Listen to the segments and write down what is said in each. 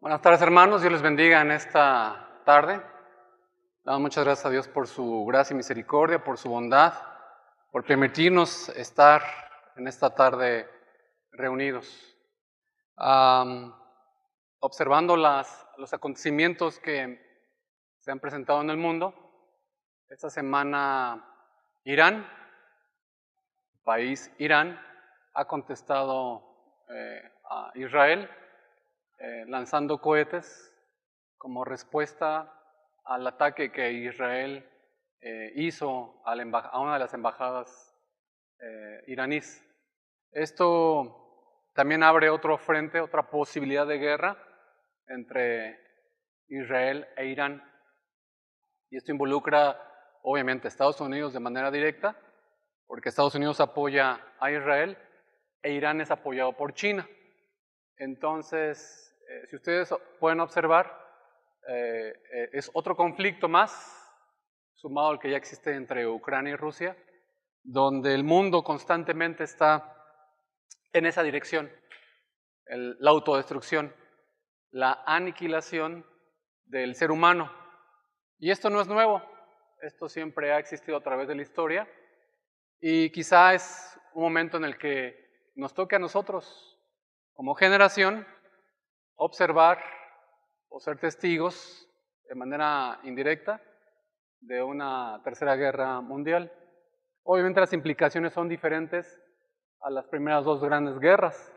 Buenas tardes, hermanos. Dios les bendiga en esta tarde. Damos muchas gracias a Dios por su gracia y misericordia, por su bondad, por permitirnos estar en esta tarde reunidos. Observando los acontecimientos que se han presentado en el mundo, esta semana Irán, el país Irán, ha contestado a Israel lanzando cohetes como respuesta al ataque que Israel hizo a una de las embajadas iraníes. Esto también abre otro frente, otra posibilidad de guerra entre Israel e Irán. Y esto involucra, obviamente, a Estados Unidos de manera directa, porque Estados Unidos apoya a Israel e Irán es apoyado por China. Entonces, si ustedes pueden observar, es otro conflicto más, sumado al que ya existe entre Ucrania y Rusia, donde el mundo constantemente está en esa dirección, la autodestrucción, la aniquilación del ser humano. Y esto no es nuevo, esto siempre ha existido a través de la historia, y quizá es un momento en el que nos toque a nosotros, como generación, observar o ser testigos de manera indirecta de una tercera guerra mundial. Obviamente las implicaciones son diferentes a las primeras dos grandes guerras,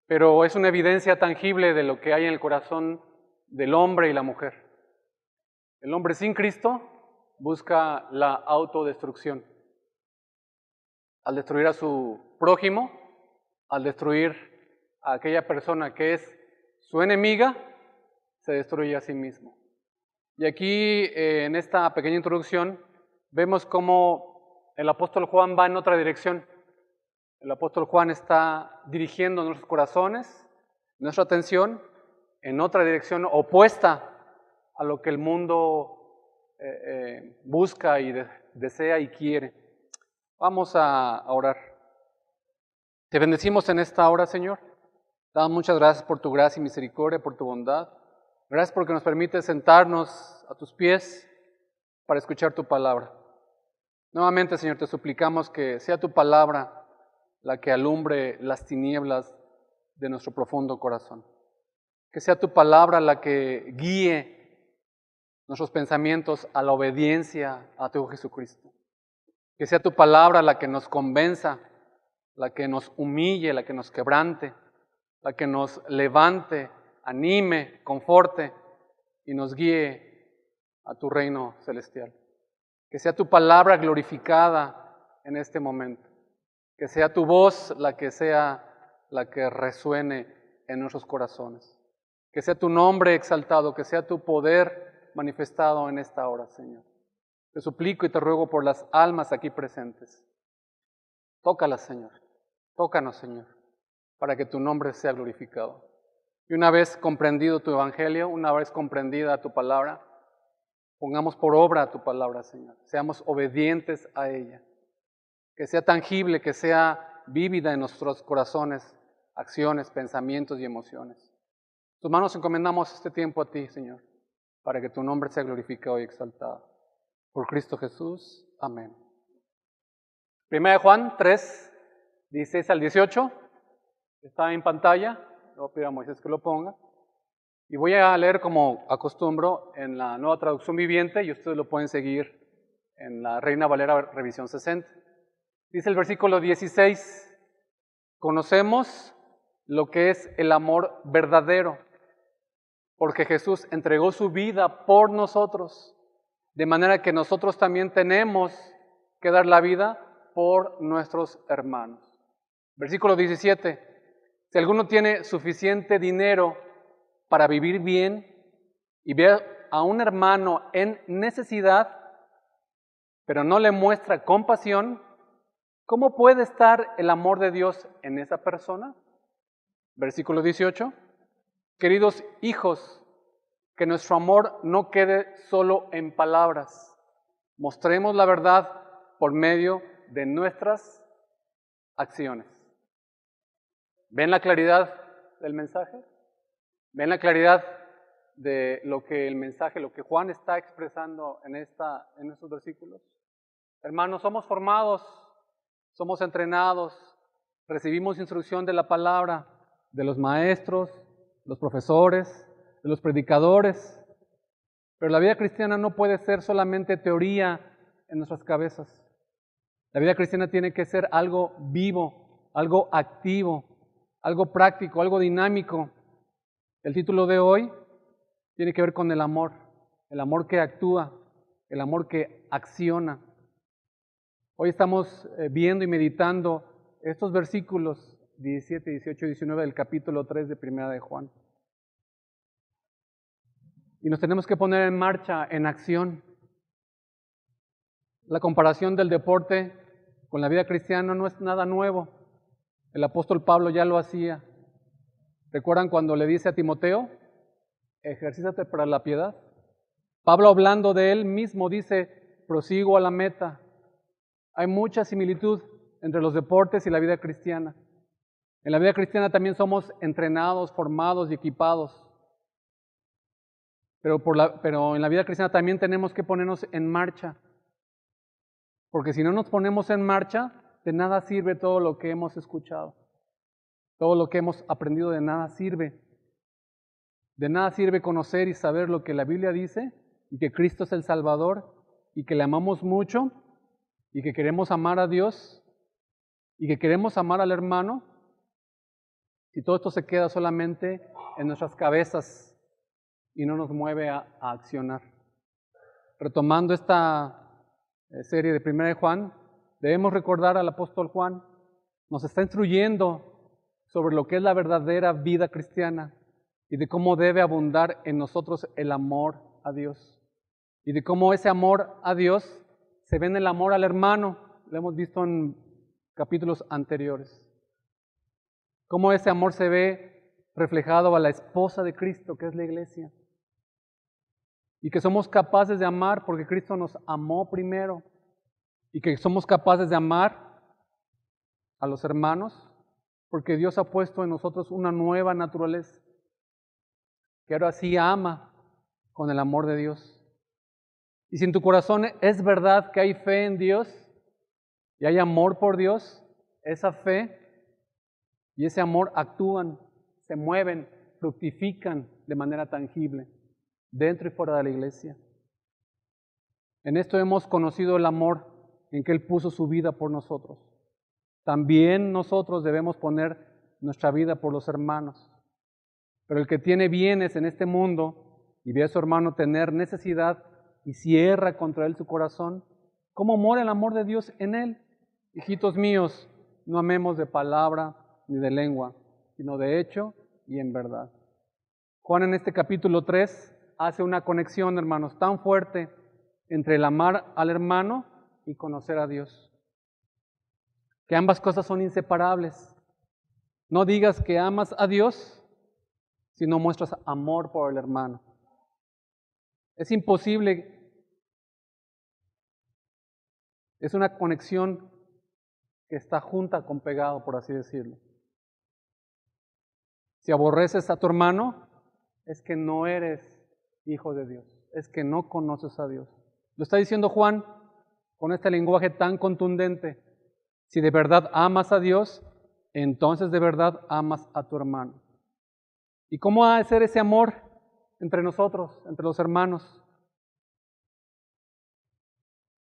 pero es una evidencia tangible de lo que hay en el corazón del hombre y la mujer. El hombre sin Cristo busca la autodestrucción. Al destruir a su prójimo, al destruir a aquella persona que es su enemiga, se destruye a sí mismo. Y aquí, en esta pequeña introducción, vemos cómo el apóstol Juan va en otra dirección. El apóstol Juan está dirigiendo nuestros corazones, nuestra atención, en otra dirección opuesta a lo que el mundo busca y desea y quiere. Vamos a orar. Te bendecimos en esta hora, Señor. Damos muchas gracias por tu gracia y misericordia, por tu bondad. Gracias porque nos permites sentarnos a tus pies para escuchar tu palabra. Nuevamente, Señor, te suplicamos que sea tu palabra la que alumbre las tinieblas de nuestro profundo corazón. Que sea tu palabra la que guíe nuestros pensamientos a la obediencia a tu Hijo Jesucristo. Que sea tu palabra la que nos convenza, la que nos humille, la que nos quebrante, la que nos levante, anime, conforte y nos guíe a tu reino celestial. Que sea tu palabra glorificada en este momento. Que sea tu voz la que resuene en nuestros corazones. Que sea tu nombre exaltado, que sea tu poder manifestado en esta hora, Señor. Te suplico y te ruego por las almas aquí presentes. Tócalas, Señor. Tócanos, Señor, para que tu nombre sea glorificado. Y una vez comprendido tu evangelio, una vez comprendida tu palabra, pongamos por obra tu palabra, Señor. Seamos obedientes a ella. Que sea tangible, que sea vívida en nuestros corazones, acciones, pensamientos y emociones. En tus manos encomendamos este tiempo a ti, Señor, para que tu nombre sea glorificado y exaltado. Por Cristo Jesús. Amén. Primera de Juan 3, 16 al 18. Está en pantalla. Le voy a pedir a Moisés que lo ponga. Y voy a leer como acostumbro en la Nueva Traducción Viviente y ustedes lo pueden seguir en la Reina Valera Revisión 60. Dice el versículo 16, conocemos lo que es el amor verdadero, porque Jesús entregó su vida por nosotros, de manera que nosotros también tenemos que dar la vida por nuestros hermanos. Versículo 17, si alguno tiene suficiente dinero para vivir bien y ve a un hermano en necesidad, pero no le muestra compasión, ¿cómo puede estar el amor de Dios en esa persona? Versículo 18, queridos hijos, que nuestro amor no quede solo en palabras, mostremos la verdad por medio de nuestras acciones. ¿Ven la claridad del mensaje? ¿Ven la claridad de lo que el mensaje, lo que Juan está expresando en estos versículos? Hermanos, somos formados, somos entrenados, recibimos instrucción de la palabra, de los maestros, los profesores, de los predicadores, pero la vida cristiana no puede ser solamente teoría en nuestras cabezas. La vida cristiana tiene que ser algo vivo, algo activo, algo práctico, algo dinámico. El título de hoy tiene que ver con el amor que actúa, el amor que acciona. Hoy estamos viendo y meditando estos versículos 17, 18 y 19 del capítulo 3 de Primera de Juan. Y nos tenemos que poner en marcha, en acción. La comparación del deporte con la vida cristiana no es nada nuevo. El apóstol Pablo ya lo hacía. ¿Recuerdan cuando le dice a Timoteo, ejercítate para la piedad? Pablo, hablando de él mismo, dice, prosigo a la meta. Hay mucha similitud entre los deportes y la vida cristiana. En la vida cristiana también somos entrenados, formados y equipados. Pero en la vida cristiana también tenemos que ponernos en marcha. Porque si no nos ponemos en marcha, de nada sirve todo lo que hemos escuchado. Todo lo que hemos aprendido de nada sirve. De nada sirve conocer y saber lo que la Biblia dice y que Cristo es el Salvador y que le amamos mucho y que queremos amar a Dios y que queremos amar al hermano, si todo esto se queda solamente en nuestras cabezas y no nos mueve a accionar. Retomando esta serie de Primera de Juan, debemos recordar al apóstol Juan, nos está instruyendo sobre lo que es la verdadera vida cristiana y de cómo debe abundar en nosotros el amor a Dios y de cómo ese amor a Dios se ve en el amor al hermano, lo hemos visto en capítulos anteriores. Cómo ese amor se ve reflejado a la esposa de Cristo, que es la iglesia. Y que somos capaces de amar porque Cristo nos amó primero. Y que somos capaces de amar a los hermanos porque Dios ha puesto en nosotros una nueva naturaleza. Que ahora sí ama con el amor de Dios. Y si en tu corazón es verdad que hay fe en Dios y hay amor por Dios, esa fe y ese amor actúan, se mueven, fructifican de manera tangible, dentro y fuera de la iglesia. En esto hemos conocido el amor en que Él puso su vida por nosotros. También nosotros debemos poner nuestra vida por los hermanos. Pero el que tiene bienes en este mundo y ve a su hermano tener necesidad y cierra contra él su corazón, ¿cómo mora el amor de Dios en él? Hijitos míos, no amemos de palabra ni de lengua, sino de hecho y en verdad. Juan en este capítulo 3 hace una conexión, hermanos, tan fuerte entre el amar al hermano y conocer a Dios. Que ambas cosas son inseparables. No digas que amas a Dios si no muestras amor por el hermano. Es imposible. Es una conexión que está junta con pegado, por así decirlo. Si aborreces a tu hermano, es que no eres hijo de Dios, es que no conoces a Dios. Lo está diciendo Juan con este lenguaje tan contundente. Si de verdad amas a Dios, entonces de verdad amas a tu hermano. ¿Y cómo ha de ser ese amor entre nosotros, entre los hermanos?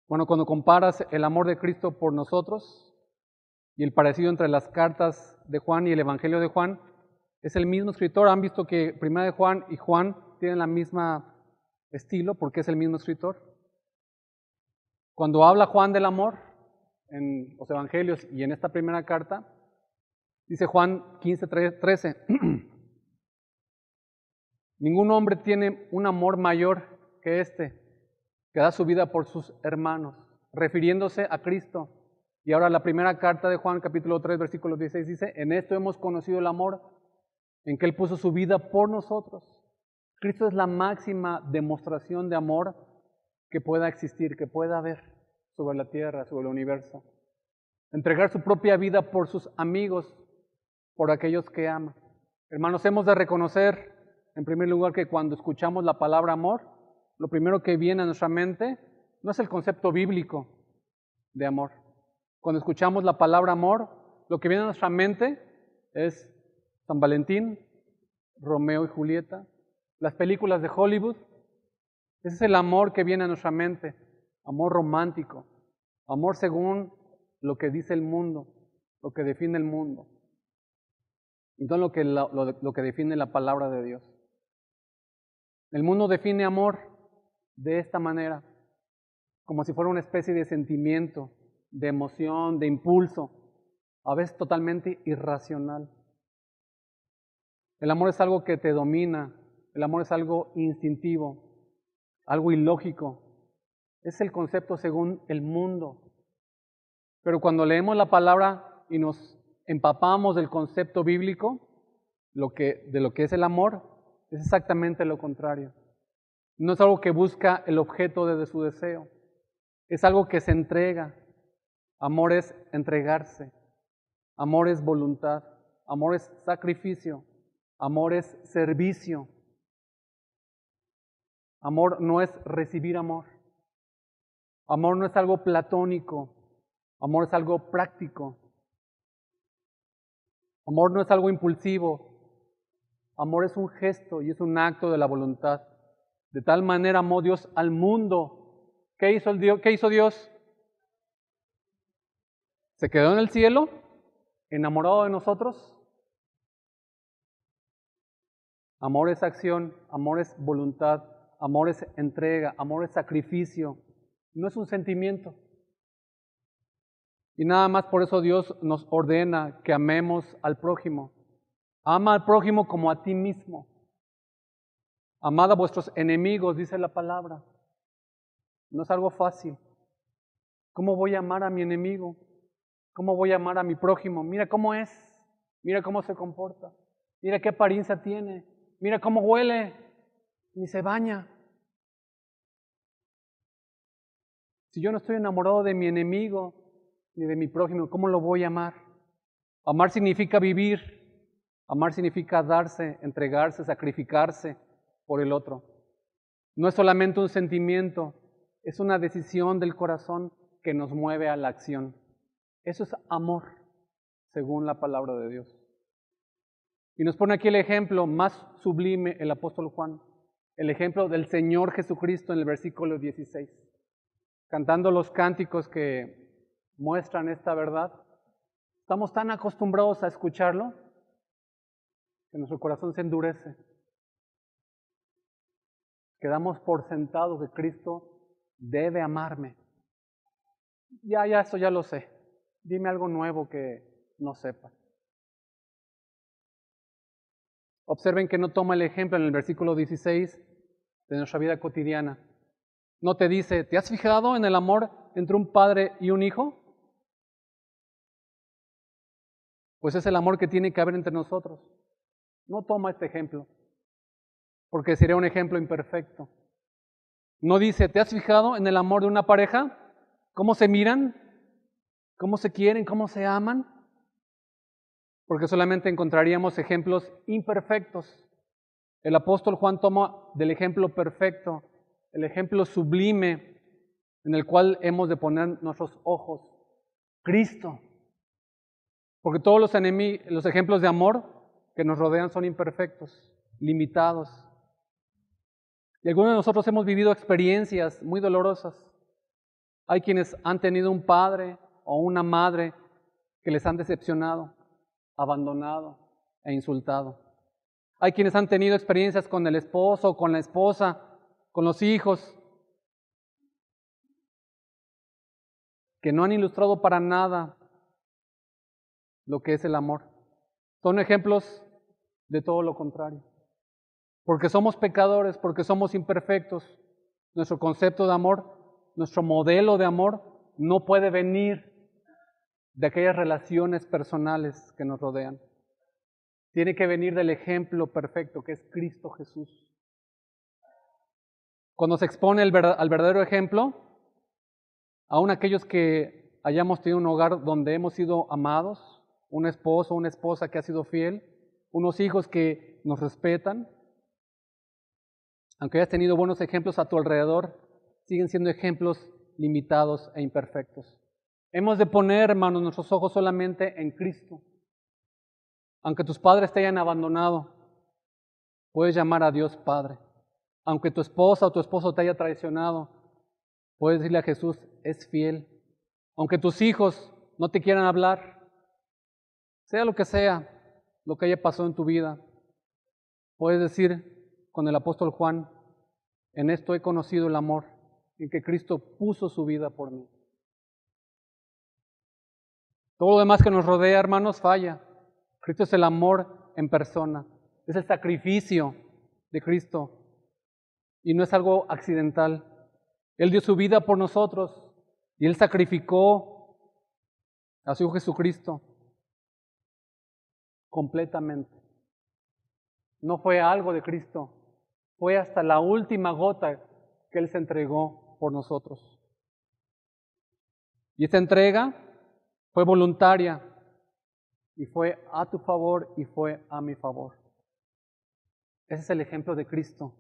Bueno, cuando comparas el amor de Cristo por nosotros y el parecido entre las cartas de Juan y el Evangelio de Juan, es el mismo escritor. Han visto que Primera de Juan y Juan tienen la misma estilo porque es el mismo escritor. Cuando habla Juan del amor en los Evangelios y en esta primera carta, dice Juan 15:13, ningún hombre tiene un amor mayor que este, que da su vida por sus hermanos, refiriéndose a Cristo. Y ahora la primera carta de Juan, capítulo 3, versículo 16, dice, en esto hemos conocido el amor, en que Él puso su vida por nosotros. Cristo es la máxima demostración de amor que pueda existir, que pueda haber sobre la tierra, sobre el universo. Entregar su propia vida por sus amigos, por aquellos que ama. Hermanos, hemos de reconocer en primer lugar, que cuando escuchamos la palabra amor, lo primero que viene a nuestra mente no es el concepto bíblico de amor. Cuando escuchamos la palabra amor, lo que viene a nuestra mente es San Valentín, Romeo y Julieta, las películas de Hollywood. Ese es el amor que viene a nuestra mente, amor romántico, amor según lo que dice el mundo, lo que define el mundo, y no lo que define la palabra de Dios. El mundo define amor de esta manera, como si fuera una especie de sentimiento, de emoción, de impulso, a veces totalmente irracional. El amor es algo que te domina, el amor es algo instintivo, algo ilógico. Es el concepto según el mundo. Pero cuando leemos la palabra y nos empapamos del concepto bíblico, de lo que es el amor, es exactamente lo contrario. No es algo que busca el objeto de su deseo, es algo que se entrega. Amor es entregarse, amor es voluntad, amor es sacrificio, amor es servicio. Amor no es recibir amor. Amor no es algo platónico, amor es algo práctico. Amor no es algo impulsivo, amor es un gesto y es un acto de la voluntad. De tal manera amó Dios al mundo. ¿Qué hizo Dios? ¿Qué hizo Dios? ¿Se quedó en el cielo, enamorado de nosotros? Amor es acción, amor es voluntad, amor es entrega, amor es sacrificio. No es un sentimiento. Y nada más por eso Dios nos ordena que amemos al prójimo. Ama al prójimo como a ti mismo. Amad a vuestros enemigos, dice la palabra. No es algo fácil. ¿Cómo voy a amar a mi enemigo? ¿Cómo voy a amar a mi prójimo? Mira cómo es, mira cómo se comporta, mira qué apariencia tiene, mira cómo huele, ni se baña. Si yo no estoy enamorado de mi enemigo ni de mi prójimo, ¿cómo lo voy a amar? Amar significa vivir, amar significa darse, entregarse, sacrificarse por el otro. No es solamente un sentimiento, es una decisión del corazón que nos mueve a la acción. Eso es amor, según la palabra de Dios. Y nos pone aquí el ejemplo más sublime el apóstol Juan, el ejemplo del Señor Jesucristo en el versículo 16. Cantando los cánticos que muestran esta verdad, estamos tan acostumbrados a escucharlo que nuestro corazón se endurece. Quedamos por sentado que Cristo debe amarme. Ya, esto ya lo sé. Dime algo nuevo que no sepa. Observen que no toma el ejemplo en el versículo 16 de nuestra vida cotidiana. No te dice, ¿te has fijado en el amor entre un padre y un hijo? Pues es el amor que tiene que haber entre nosotros. No toma este ejemplo, porque sería un ejemplo imperfecto. No dice, ¿te has fijado en el amor de una pareja? ¿Cómo se miran? ¿Cómo se quieren? ¿Cómo se aman? Porque solamente encontraríamos ejemplos imperfectos. El apóstol Juan toma del ejemplo perfecto, el ejemplo sublime en el cual hemos de poner nuestros ojos, Cristo. Porque todos los ejemplos de amor que nos rodean son imperfectos, limitados. Y algunos de nosotros hemos vivido experiencias muy dolorosas. Hay quienes han tenido un padre o una madre que les han decepcionado, abandonado e insultado. Hay quienes han tenido experiencias con el esposo, con la esposa, con los hijos, que no han ilustrado para nada lo que es el amor. Son ejemplos de todo lo contrario. Porque somos pecadores, porque somos imperfectos, nuestro concepto de amor, nuestro modelo de amor no puede venir de aquellas relaciones personales que nos rodean. Tiene que venir del ejemplo perfecto que es Cristo Jesús. Cuando se expone al verdadero ejemplo, aun aquellos que hayamos tenido un hogar donde hemos sido amados, un esposo, una esposa que ha sido fiel, unos hijos que nos respetan, aunque hayas tenido buenos ejemplos a tu alrededor, siguen siendo ejemplos limitados e imperfectos. Hemos de poner, hermanos, nuestros ojos solamente en Cristo. Aunque tus padres te hayan abandonado, puedes llamar a Dios Padre. Aunque tu esposa o tu esposo te haya traicionado, puedes decirle a Jesús, es fiel. Aunque tus hijos no te quieran hablar, sea lo que haya pasado en tu vida, puedes decir con el apóstol Juan, en esto he conocido el amor, en que Cristo puso su vida por mí. Todo lo demás que nos rodea, hermanos, falla. Cristo es el amor en persona, es el sacrificio de Cristo y no es algo accidental. Él dio su vida por nosotros y Él sacrificó a su Hijo Jesucristo completamente. No fue algo de Cristo, fue hasta la última gota que Él se entregó por nosotros. Y esta entrega fue voluntaria y fue a tu favor y fue a mi favor. Ese es el ejemplo de Cristo.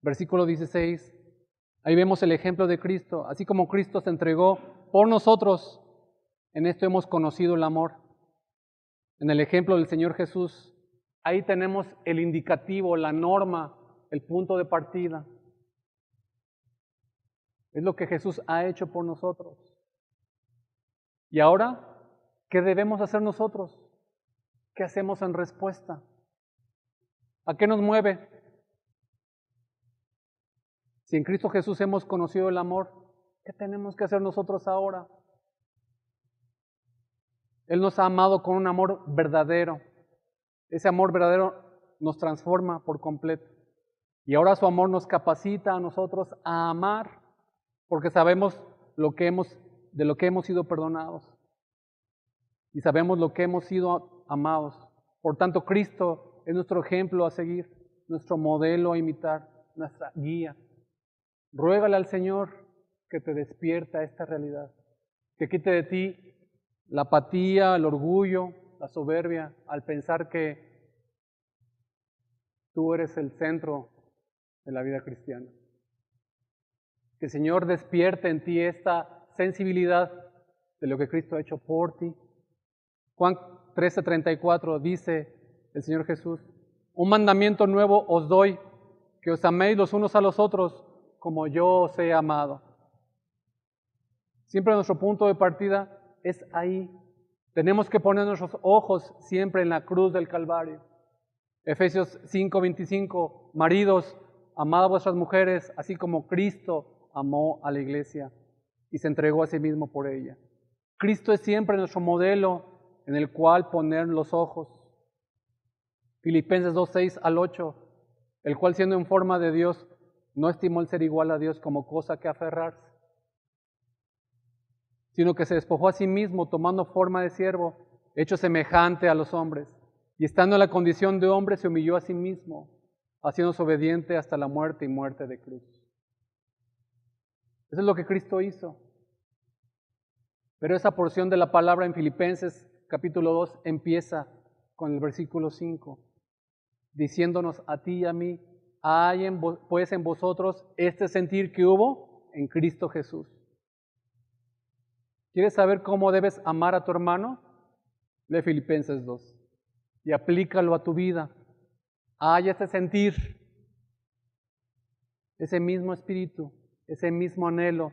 Versículo 16, ahí vemos el ejemplo de Cristo. Así como Cristo se entregó por nosotros, en esto hemos conocido el amor. En el ejemplo del Señor Jesús, ahí tenemos el indicativo, la norma, el punto de partida. Es lo que Jesús ha hecho por nosotros. Y ahora, ¿qué debemos hacer nosotros? ¿Qué hacemos en respuesta? ¿A qué nos mueve? Si en Cristo Jesús hemos conocido el amor, ¿qué tenemos que hacer nosotros ahora? Él nos ha amado con un amor verdadero. Ese amor verdadero nos transforma por completo. Y ahora su amor nos capacita a nosotros a amar, porque sabemos de lo que hemos sido perdonados. Y sabemos lo que hemos sido amados. Por tanto, Cristo es nuestro ejemplo a seguir, nuestro modelo a imitar, nuestra guía. Ruégale al Señor que te despierta esta realidad, que quite de ti la apatía, el orgullo, la soberbia, al pensar que tú eres el centro de la vida cristiana. Que el Señor despierte en ti esta sensibilidad de lo que Cristo ha hecho por ti. Juan 13:34 dice el Señor Jesús, un mandamiento nuevo os doy, que os améis los unos a los otros como yo os he amado. Siempre nuestro punto de partida es ahí. Tenemos que poner nuestros ojos siempre en la cruz del Calvario. Efesios 5:25, maridos, amad a vuestras mujeres, así como Cristo amó a la iglesia y se entregó a sí mismo por ella. Cristo es siempre nuestro modelo en el cual poner los ojos. Filipenses 2:6-8, el cual siendo en forma de Dios, no estimó el ser igual a Dios como cosa que aferrarse, sino que se despojó a sí mismo, tomando forma de siervo, hecho semejante a los hombres, y estando en la condición de hombre, se humilló a sí mismo, haciéndose obediente hasta la muerte y muerte de cruz. Eso es lo que Cristo hizo. Pero esa porción de la palabra en Filipenses capítulo 2 empieza con el versículo 5, diciéndonos a ti y a mí, hay pues en vosotros este sentir que hubo en Cristo Jesús. ¿Quieres saber cómo debes amar a tu hermano? Lee Filipenses 2 y aplícalo a tu vida. Hay ese sentir, ese mismo espíritu, ese mismo anhelo,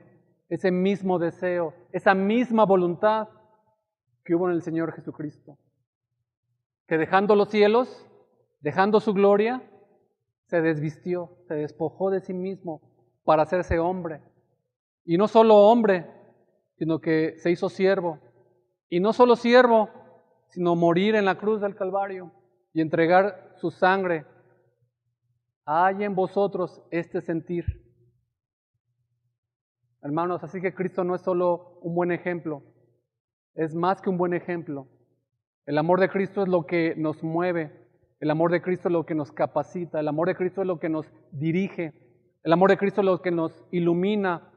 ese mismo deseo, esa misma voluntad que hubo en el Señor Jesucristo, que dejando los cielos, dejando su gloria, se desvistió, se despojó de sí mismo para hacerse hombre. Y no solo hombre, sino que se hizo siervo. Y no solo siervo, sino morir en la cruz del Calvario y entregar su sangre. Hay en vosotros este sentir. Hermanos, así que Cristo no es solo un buen ejemplo, es más que un buen ejemplo. El amor de Cristo es lo que nos mueve. El amor de Cristo es lo que nos capacita, el amor de Cristo es lo que nos dirige, el amor de Cristo es lo que nos ilumina,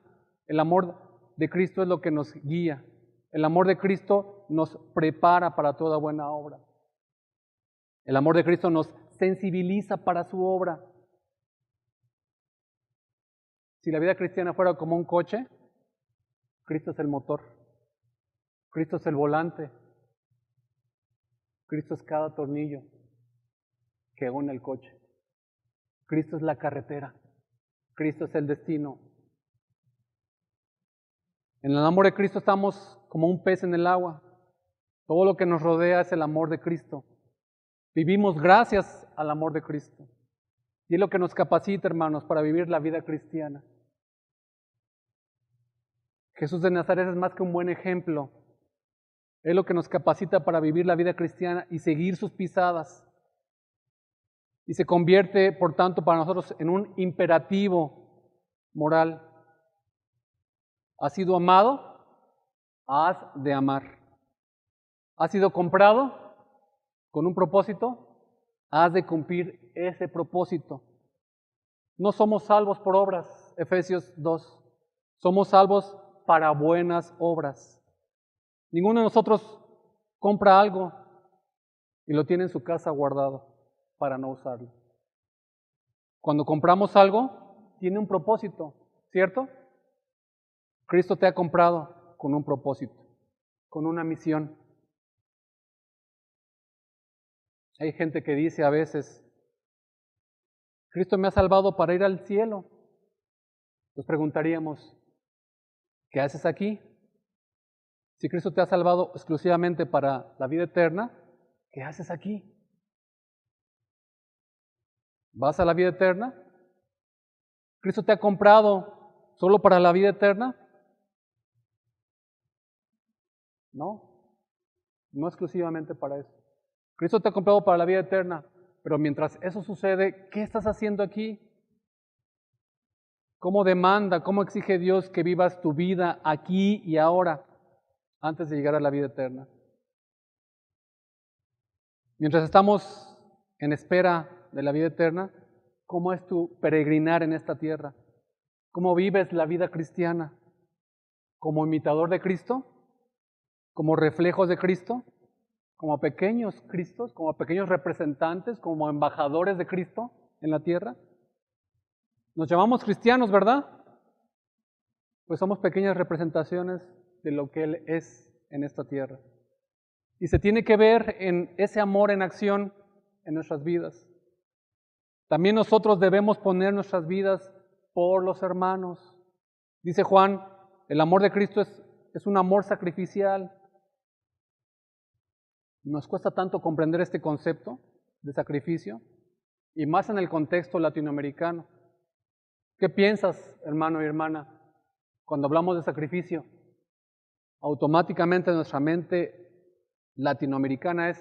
el amor de Cristo es lo que nos guía, el amor de Cristo nos prepara para toda buena obra. El amor de Cristo nos sensibiliza para su obra. Si la vida cristiana fuera como un coche, Cristo es el motor, Cristo es el volante, Cristo es cada tornillo que une el coche, Cristo es la carretera, Cristo es el destino. En el amor de Cristo estamos como un pez en el agua. Todo lo que nos rodea es el amor de Cristo. Vivimos gracias al amor de Cristo. Y es lo que nos capacita, hermanos, para vivir la vida cristiana. Jesús de Nazaret es más que un buen ejemplo. Es lo que nos capacita para vivir la vida cristiana y seguir sus pisadas. Y se convierte, por tanto, para nosotros en un imperativo moral. ¿Has sido amado? Has de amar. ¿Has sido comprado con un propósito? Has de cumplir ese propósito. No somos salvos por obras, Efesios 2. Somos salvos para buenas obras. Ninguno de nosotros compra algo y lo tiene en su casa guardado para no usarlo. Cuando compramos algo, tiene un propósito, ¿cierto? Cristo te ha comprado con un propósito, con una misión. Hay gente que dice a veces, Cristo me ha salvado para ir al cielo. Nos preguntaríamos, ¿qué haces aquí? Si Cristo te ha salvado exclusivamente para la vida eterna, ¿qué haces aquí? ¿Vas a la vida eterna? ¿Cristo te ha comprado solo para la vida eterna? No, no exclusivamente para eso. Cristo te ha comprado para la vida eterna, pero mientras eso sucede, ¿qué estás haciendo aquí? ¿Cómo demanda, cómo exige Dios que vivas tu vida aquí y ahora antes de llegar a la vida eterna? Mientras estamos en espera de la vida eterna, ¿cómo es tu peregrinar en esta tierra? ¿Cómo vives la vida cristiana? ¿Como imitador de Cristo? ¿Como reflejos de Cristo? ¿Como pequeños Cristos? ¿Como pequeños representantes? ¿Como embajadores de Cristo en la tierra? Nos llamamos cristianos, ¿verdad? Pues somos pequeñas representaciones de lo que Él es en esta tierra. Y se tiene que ver en ese amor en acción en nuestras vidas. También nosotros debemos poner nuestras vidas por los hermanos. Dice Juan, el amor de Cristo es un amor sacrificial. Nos cuesta tanto comprender este concepto de sacrificio, y más en el contexto latinoamericano. ¿Qué piensas, hermano y hermana, cuando hablamos de sacrificio? Automáticamente nuestra mente latinoamericana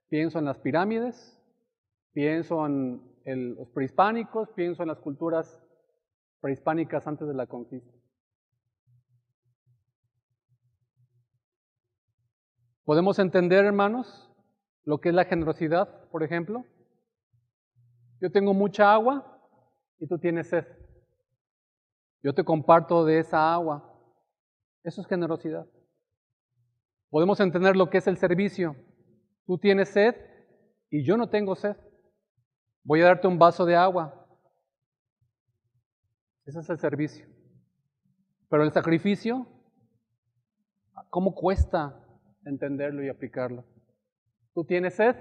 pienso en las pirámides, pienso en los prehispánicos, pienso en las culturas prehispánicas antes de la conquista. ¿Podemos entender, hermanos, lo que es la generosidad, por ejemplo? Yo tengo mucha agua y tú tienes sed. Yo te comparto de esa agua. Eso es generosidad. Podemos entender lo que es el servicio. Tú tienes sed y yo no tengo sed. Voy a darte un vaso de agua. Ese es el servicio. Pero el sacrificio, ¿cómo cuesta entenderlo y aplicarlo? Tú tienes sed,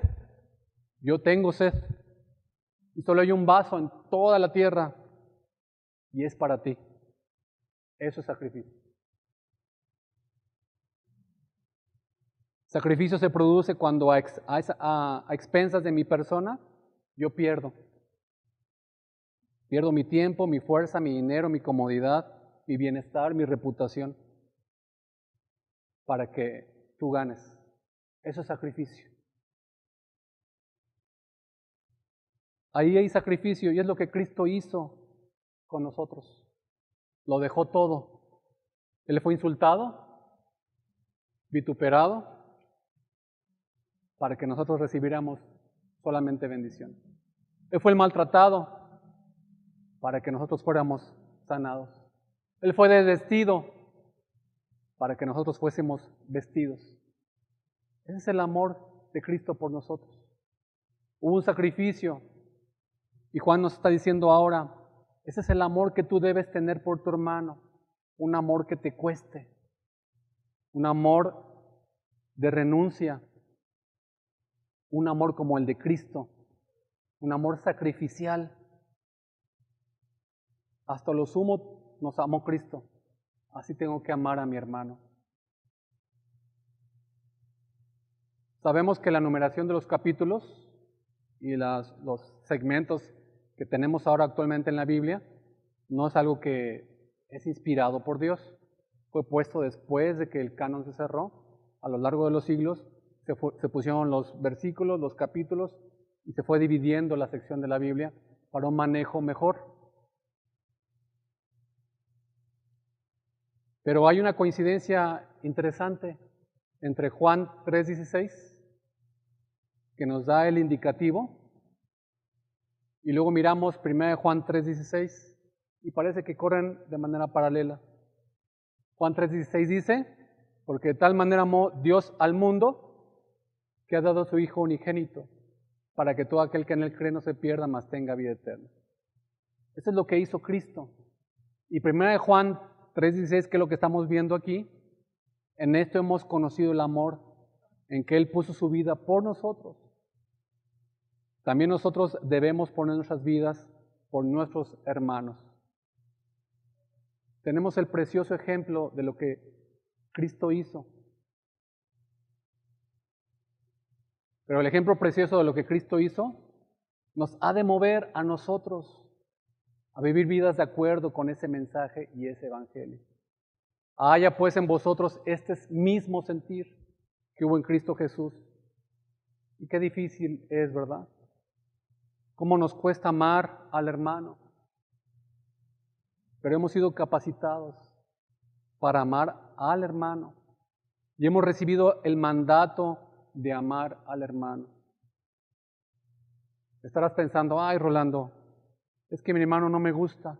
yo tengo sed. Y solo hay un vaso en toda la tierra y es para ti. Eso es sacrificio. Sacrificio se produce cuando a expensas de mi persona yo pierdo. Pierdo mi tiempo, mi fuerza, mi dinero, mi comodidad, mi bienestar, mi reputación, para que tú ganes. Eso es sacrificio. Ahí hay sacrificio y es lo que Cristo hizo con nosotros. Lo dejó todo. Él fue insultado, vituperado, para que nosotros recibiéramos solamente bendición. Él fue el maltratado para que nosotros fuéramos sanados. Él fue desvestido para que nosotros fuésemos vestidos. Ese es el amor de Cristo por nosotros. Hubo un sacrificio y Juan nos está diciendo ahora, Ese es el amor que tú debes tener por tu hermano, un amor que te cueste, un amor de renuncia, un amor como el de Cristo, un amor sacrificial. Hasta lo sumo nos amó Cristo, así tengo que amar a mi hermano. Sabemos que la numeración de los capítulos y los segmentos que tenemos ahora actualmente en la Biblia no es algo que es inspirado por Dios. Fue puesto después de que el canon se cerró. A lo largo de los siglos se pusieron los versículos, los capítulos, y se fue dividiendo la sección de la Biblia para un manejo mejor. Pero hay una coincidencia interesante entre Juan 3:16, que nos da el indicativo, y luego miramos 1 Juan 3:16, y parece que corren de manera paralela. Juan 3:16 dice, porque de tal manera amó Dios al mundo, que ha dado a su Hijo unigénito, para que todo aquel que en él cree no se pierda, mas tenga vida eterna. Eso es lo que hizo Cristo. Y 1 Juan 3:16, que es lo que estamos viendo aquí, en esto hemos conocido el amor, en que Él puso su vida por nosotros. También nosotros debemos poner nuestras vidas por nuestros hermanos. Tenemos el precioso ejemplo de lo que Cristo hizo. Pero el ejemplo precioso de lo que Cristo hizo nos ha de mover a nosotros a vivir vidas de acuerdo con ese mensaje y ese evangelio. Haya pues en vosotros este mismo sentir que hubo en Cristo Jesús. Y qué difícil es, ¿verdad? Cómo nos cuesta amar al hermano. Pero hemos sido capacitados para amar al hermano. Y hemos recibido el mandato de amar al hermano. Estarás pensando, ay Rolando, es que mi hermano no me gusta.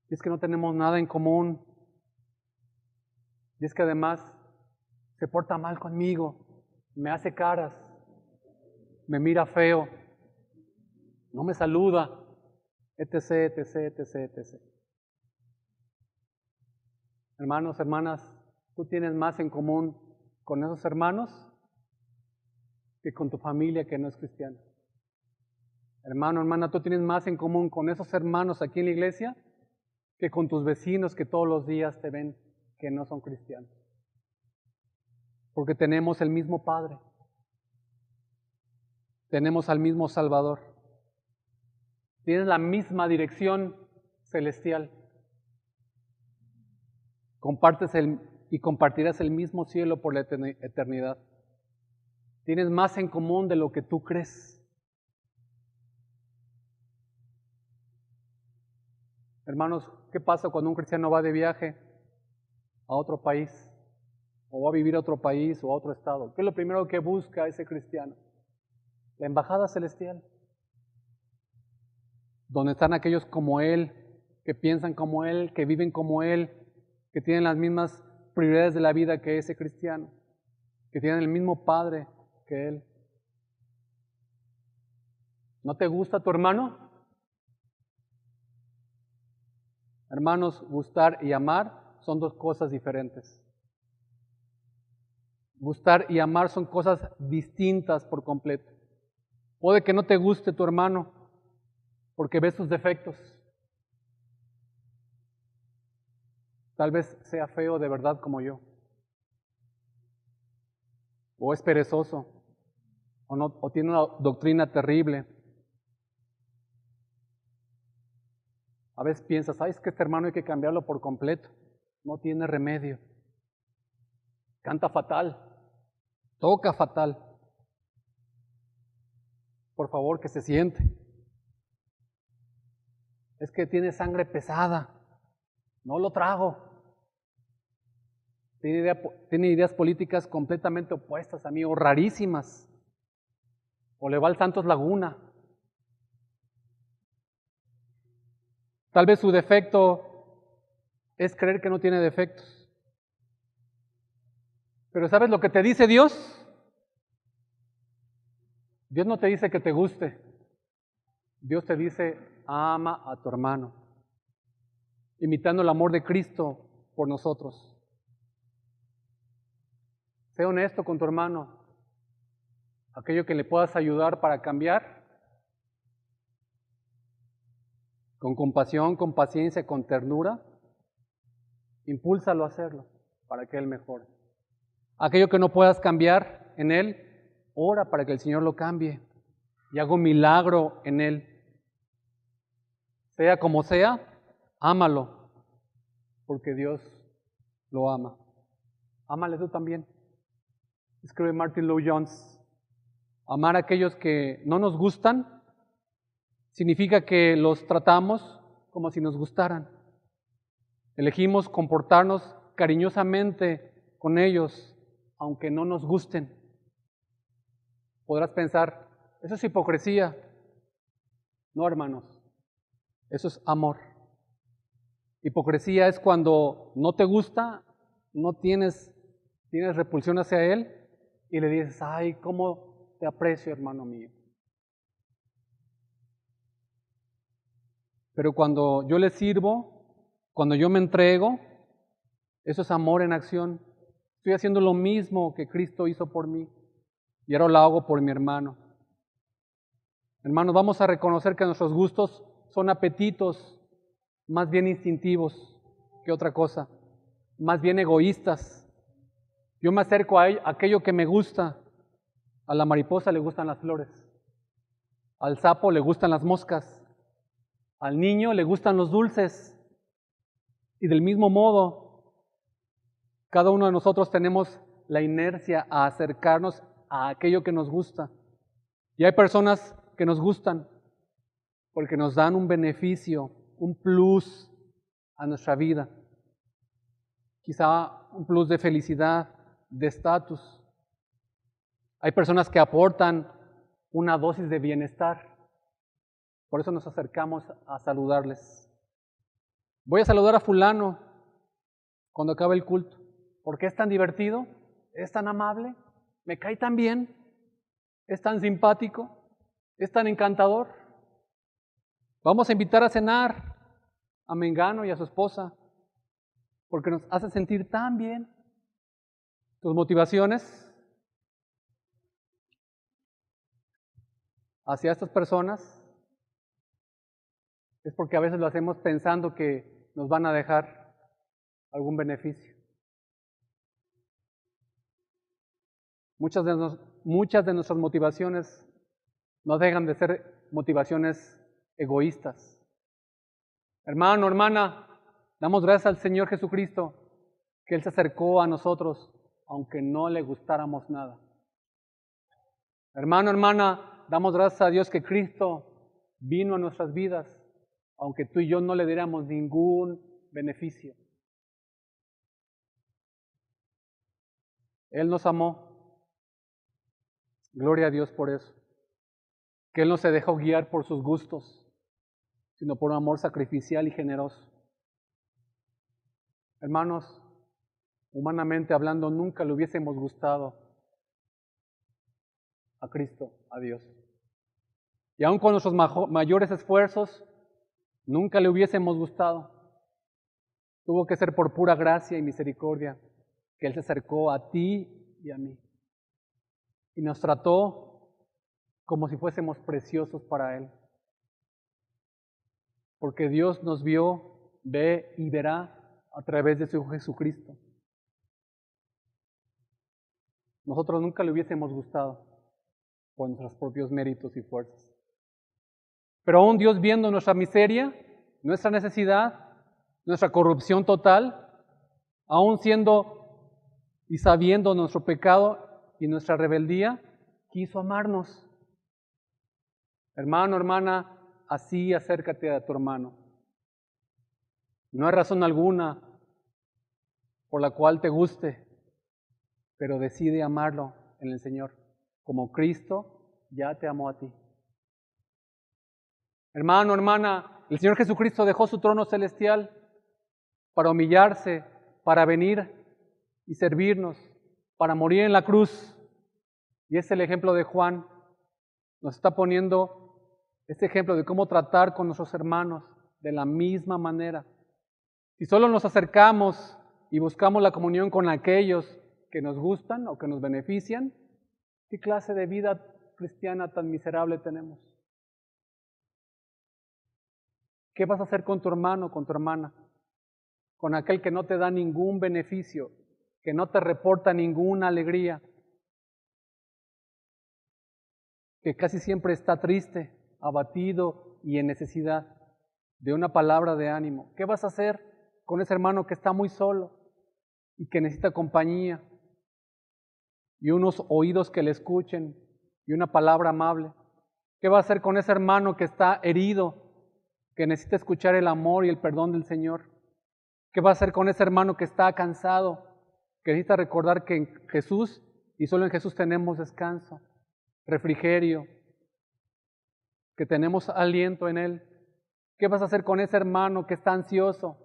Y es que no tenemos nada en común. Y es que además se porta mal conmigo, me hace caras, me mira feo, no me saluda, etc, etc, etc, etc. Hermanos, hermanas, tú tienes más en común con esos hermanos que con tu familia que no es cristiana. Hermano, hermana, tú tienes más en común con esos hermanos aquí en la iglesia que con tus vecinos que todos los días te ven que no son cristianos. Porque tenemos el mismo Padre. Tenemos al mismo Salvador. Tienes la misma dirección celestial. Compartirás el mismo cielo por la eternidad. Tienes más en común de lo que tú crees. Hermanos, ¿qué pasa cuando un cristiano va de viaje a otro país? O va a vivir a otro país o a otro estado. ¿Qué es lo primero que busca ese cristiano? La embajada celestial. Donde están aquellos como Él, que piensan como Él, que viven como Él, que tienen las mismas prioridades de la vida que ese cristiano, que tienen el mismo Padre que Él. ¿No te gusta tu hermano? Hermanos, gustar y amar son dos cosas diferentes. Gustar y amar son cosas distintas por completo. Puede que no te guste tu hermano porque ves sus defectos. Tal vez sea feo de verdad como yo. O es perezoso. O tiene una doctrina terrible. A veces piensas, ay, es que este hermano hay que cambiarlo por completo. No tiene remedio. Canta fatal. Toca fatal. Por favor, que se siente. Es que tiene sangre pesada. No lo trago. Tiene ideas políticas completamente opuestas a mí, o rarísimas. O le va al Santos Laguna. Tal vez su defecto es creer que no tiene defectos. Pero ¿sabes lo que te dice Dios? Dios no te dice que te guste. Dios te dice, ama a tu hermano, imitando el amor de Cristo por nosotros. Sé honesto con tu hermano, aquello que le puedas ayudar para cambiar, con compasión, con paciencia, con ternura, impúlsalo a hacerlo para que él mejore. Aquello que no puedas cambiar en él, ora para que el Señor lo cambie y haga un milagro en él. Sea como sea, ámalo, porque Dios lo ama. Ámale tú también. Escribe Martin Lloyd-Jones. Amar a aquellos que no nos gustan significa que los tratamos como si nos gustaran. Elegimos comportarnos cariñosamente con ellos, aunque no nos gusten. Podrás pensar, eso es hipocresía. No, hermanos, eso es amor. Hipocresía es cuando no te gusta, no tienes repulsión hacia él y le dices, ay, cómo te aprecio, hermano mío. Pero cuando yo le sirvo, cuando yo me entrego, eso es amor en acción. Estoy haciendo lo mismo que Cristo hizo por mí y ahora lo hago por mi hermano. Hermanos, vamos a reconocer que nuestros gustos son apetitos más bien instintivos que otra cosa, más bien egoístas. Yo me acerco a aquello que me gusta. A la mariposa le gustan las flores, al sapo le gustan las moscas, al niño le gustan los dulces. Y del mismo modo, cada uno de nosotros tenemos la inercia a acercarnos a aquello que nos gusta. Y hay personas que nos gustan porque nos dan un beneficio, un plus a nuestra vida. Quizá un plus de felicidad, de estatus. Hay personas que aportan una dosis de bienestar. Por eso nos acercamos a saludarles. Voy a saludar a fulano cuando acabe el culto. Porque es tan divertido, es tan amable, me cae tan bien, es tan simpático, es tan encantador. Vamos a invitar a cenar a Mengano y a su esposa, porque nos hace sentir tan bien. Tus motivaciones hacia estas personas es porque a veces lo hacemos pensando que nos van a dejar algún beneficio. Muchas de nuestras motivaciones no dejan de ser motivaciones egoístas. Hermano, hermana, damos gracias al Señor Jesucristo que Él se acercó a nosotros aunque no le gustáramos nada. Hermano, hermana, damos gracias a Dios que Cristo vino a nuestras vidas aunque tú y yo no le diéramos ningún beneficio. Él nos amó. Gloria a Dios por eso. Que Él no se dejó guiar por sus gustos, sino por un amor sacrificial y generoso. Hermanos, humanamente hablando, nunca le hubiésemos gustado a Cristo, a Dios. Y aun con nuestros mayores esfuerzos, nunca le hubiésemos gustado. Tuvo que ser por pura gracia y misericordia que Él se acercó a ti y a mí. Y nos trató como si fuésemos preciosos para Él. Porque Dios nos vio, ve y verá a través de su Hijo Jesucristo. Nosotros nunca le hubiésemos gustado por nuestros propios méritos y fuerzas. Pero aún Dios viendo nuestra miseria, nuestra necesidad, nuestra corrupción total, aún siendo y sabiendo nuestro pecado y nuestra rebeldía, quiso amarnos. Hermano, hermana, así acércate a tu hermano. No hay razón alguna por la cual te guste, pero decide amarlo en el Señor, como Cristo ya te amó a ti. Hermano, hermana, el Señor Jesucristo dejó su trono celestial para humillarse, para venir y servirnos, para morir en la cruz. Y es el ejemplo de Juan. Nos está poniendo este ejemplo de cómo tratar con nuestros hermanos de la misma manera. Si solo nos acercamos y buscamos la comunión con aquellos que nos gustan o que nos benefician, ¿qué clase de vida cristiana tan miserable tenemos? ¿Qué vas a hacer con tu hermano, con tu hermana? Con aquel que no te da ningún beneficio, que no te reporta ninguna alegría, que casi siempre está triste, abatido y en necesidad de una palabra de ánimo. ¿Qué vas a hacer con ese hermano que está muy solo y que necesita compañía y unos oídos que le escuchen y una palabra amable? ¿Qué va a hacer con ese hermano que está herido, que necesita escuchar el amor y el perdón del Señor? ¿Qué va a hacer con ese hermano que está cansado, que necesita recordar que en Jesús y solo en Jesús tenemos descanso, refrigerio, que tenemos aliento en Él? ¿Qué vas a hacer con ese hermano que está ansioso,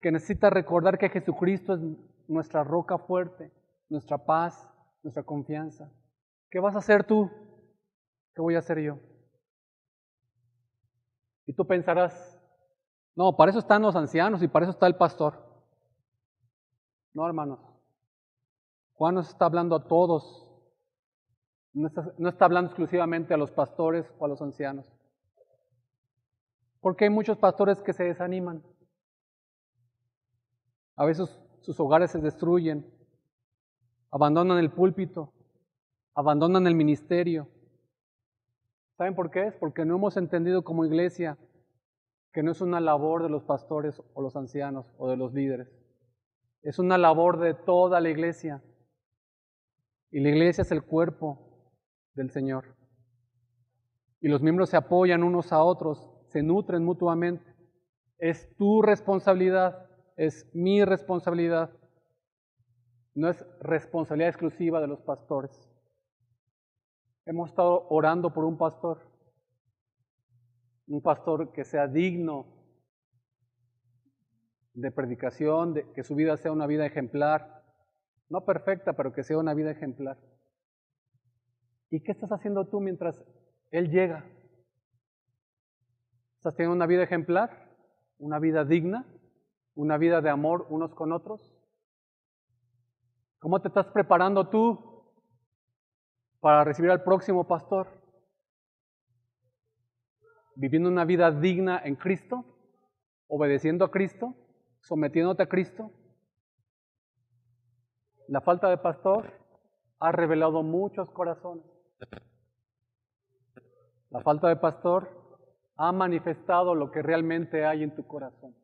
que necesita recordar que Jesucristo es nuestra roca fuerte, nuestra paz, nuestra confianza? ¿Qué vas a hacer tú? ¿Qué voy a hacer yo? Y tú pensarás, no, para eso están los ancianos y para eso está el pastor. No, hermanos. Juan nos está hablando a todos. No está hablando exclusivamente a los pastores o a los ancianos. Porque hay muchos pastores que se desaniman. A veces sus hogares se destruyen, abandonan el púlpito, abandonan el ministerio. ¿Saben por qué es? Porque no hemos entendido como iglesia que no es una labor de los pastores o los ancianos o de los líderes. Es una labor de toda la iglesia. Y la iglesia es el cuerpo del Señor. Y los miembros se apoyan unos a otros, se nutren mutuamente. Es tu responsabilidad, es mi responsabilidad. No es responsabilidad exclusiva de los pastores. Hemos estado orando por un pastor que sea digno de predicación, de que su vida sea una vida ejemplar, no perfecta, pero que sea una vida ejemplar. ¿Y qué estás haciendo tú mientras Él llega? ¿Estás teniendo una vida ejemplar? ¿Una vida digna? ¿Una vida de amor unos con otros? ¿Cómo te estás preparando tú para recibir al próximo pastor? ¿Viviendo una vida digna en Cristo? ¿Obedeciendo a Cristo? ¿Sometiéndote a Cristo? La falta de pastor ha revelado muchos corazones. La falta de pastor ha manifestado lo que realmente hay en tu corazón.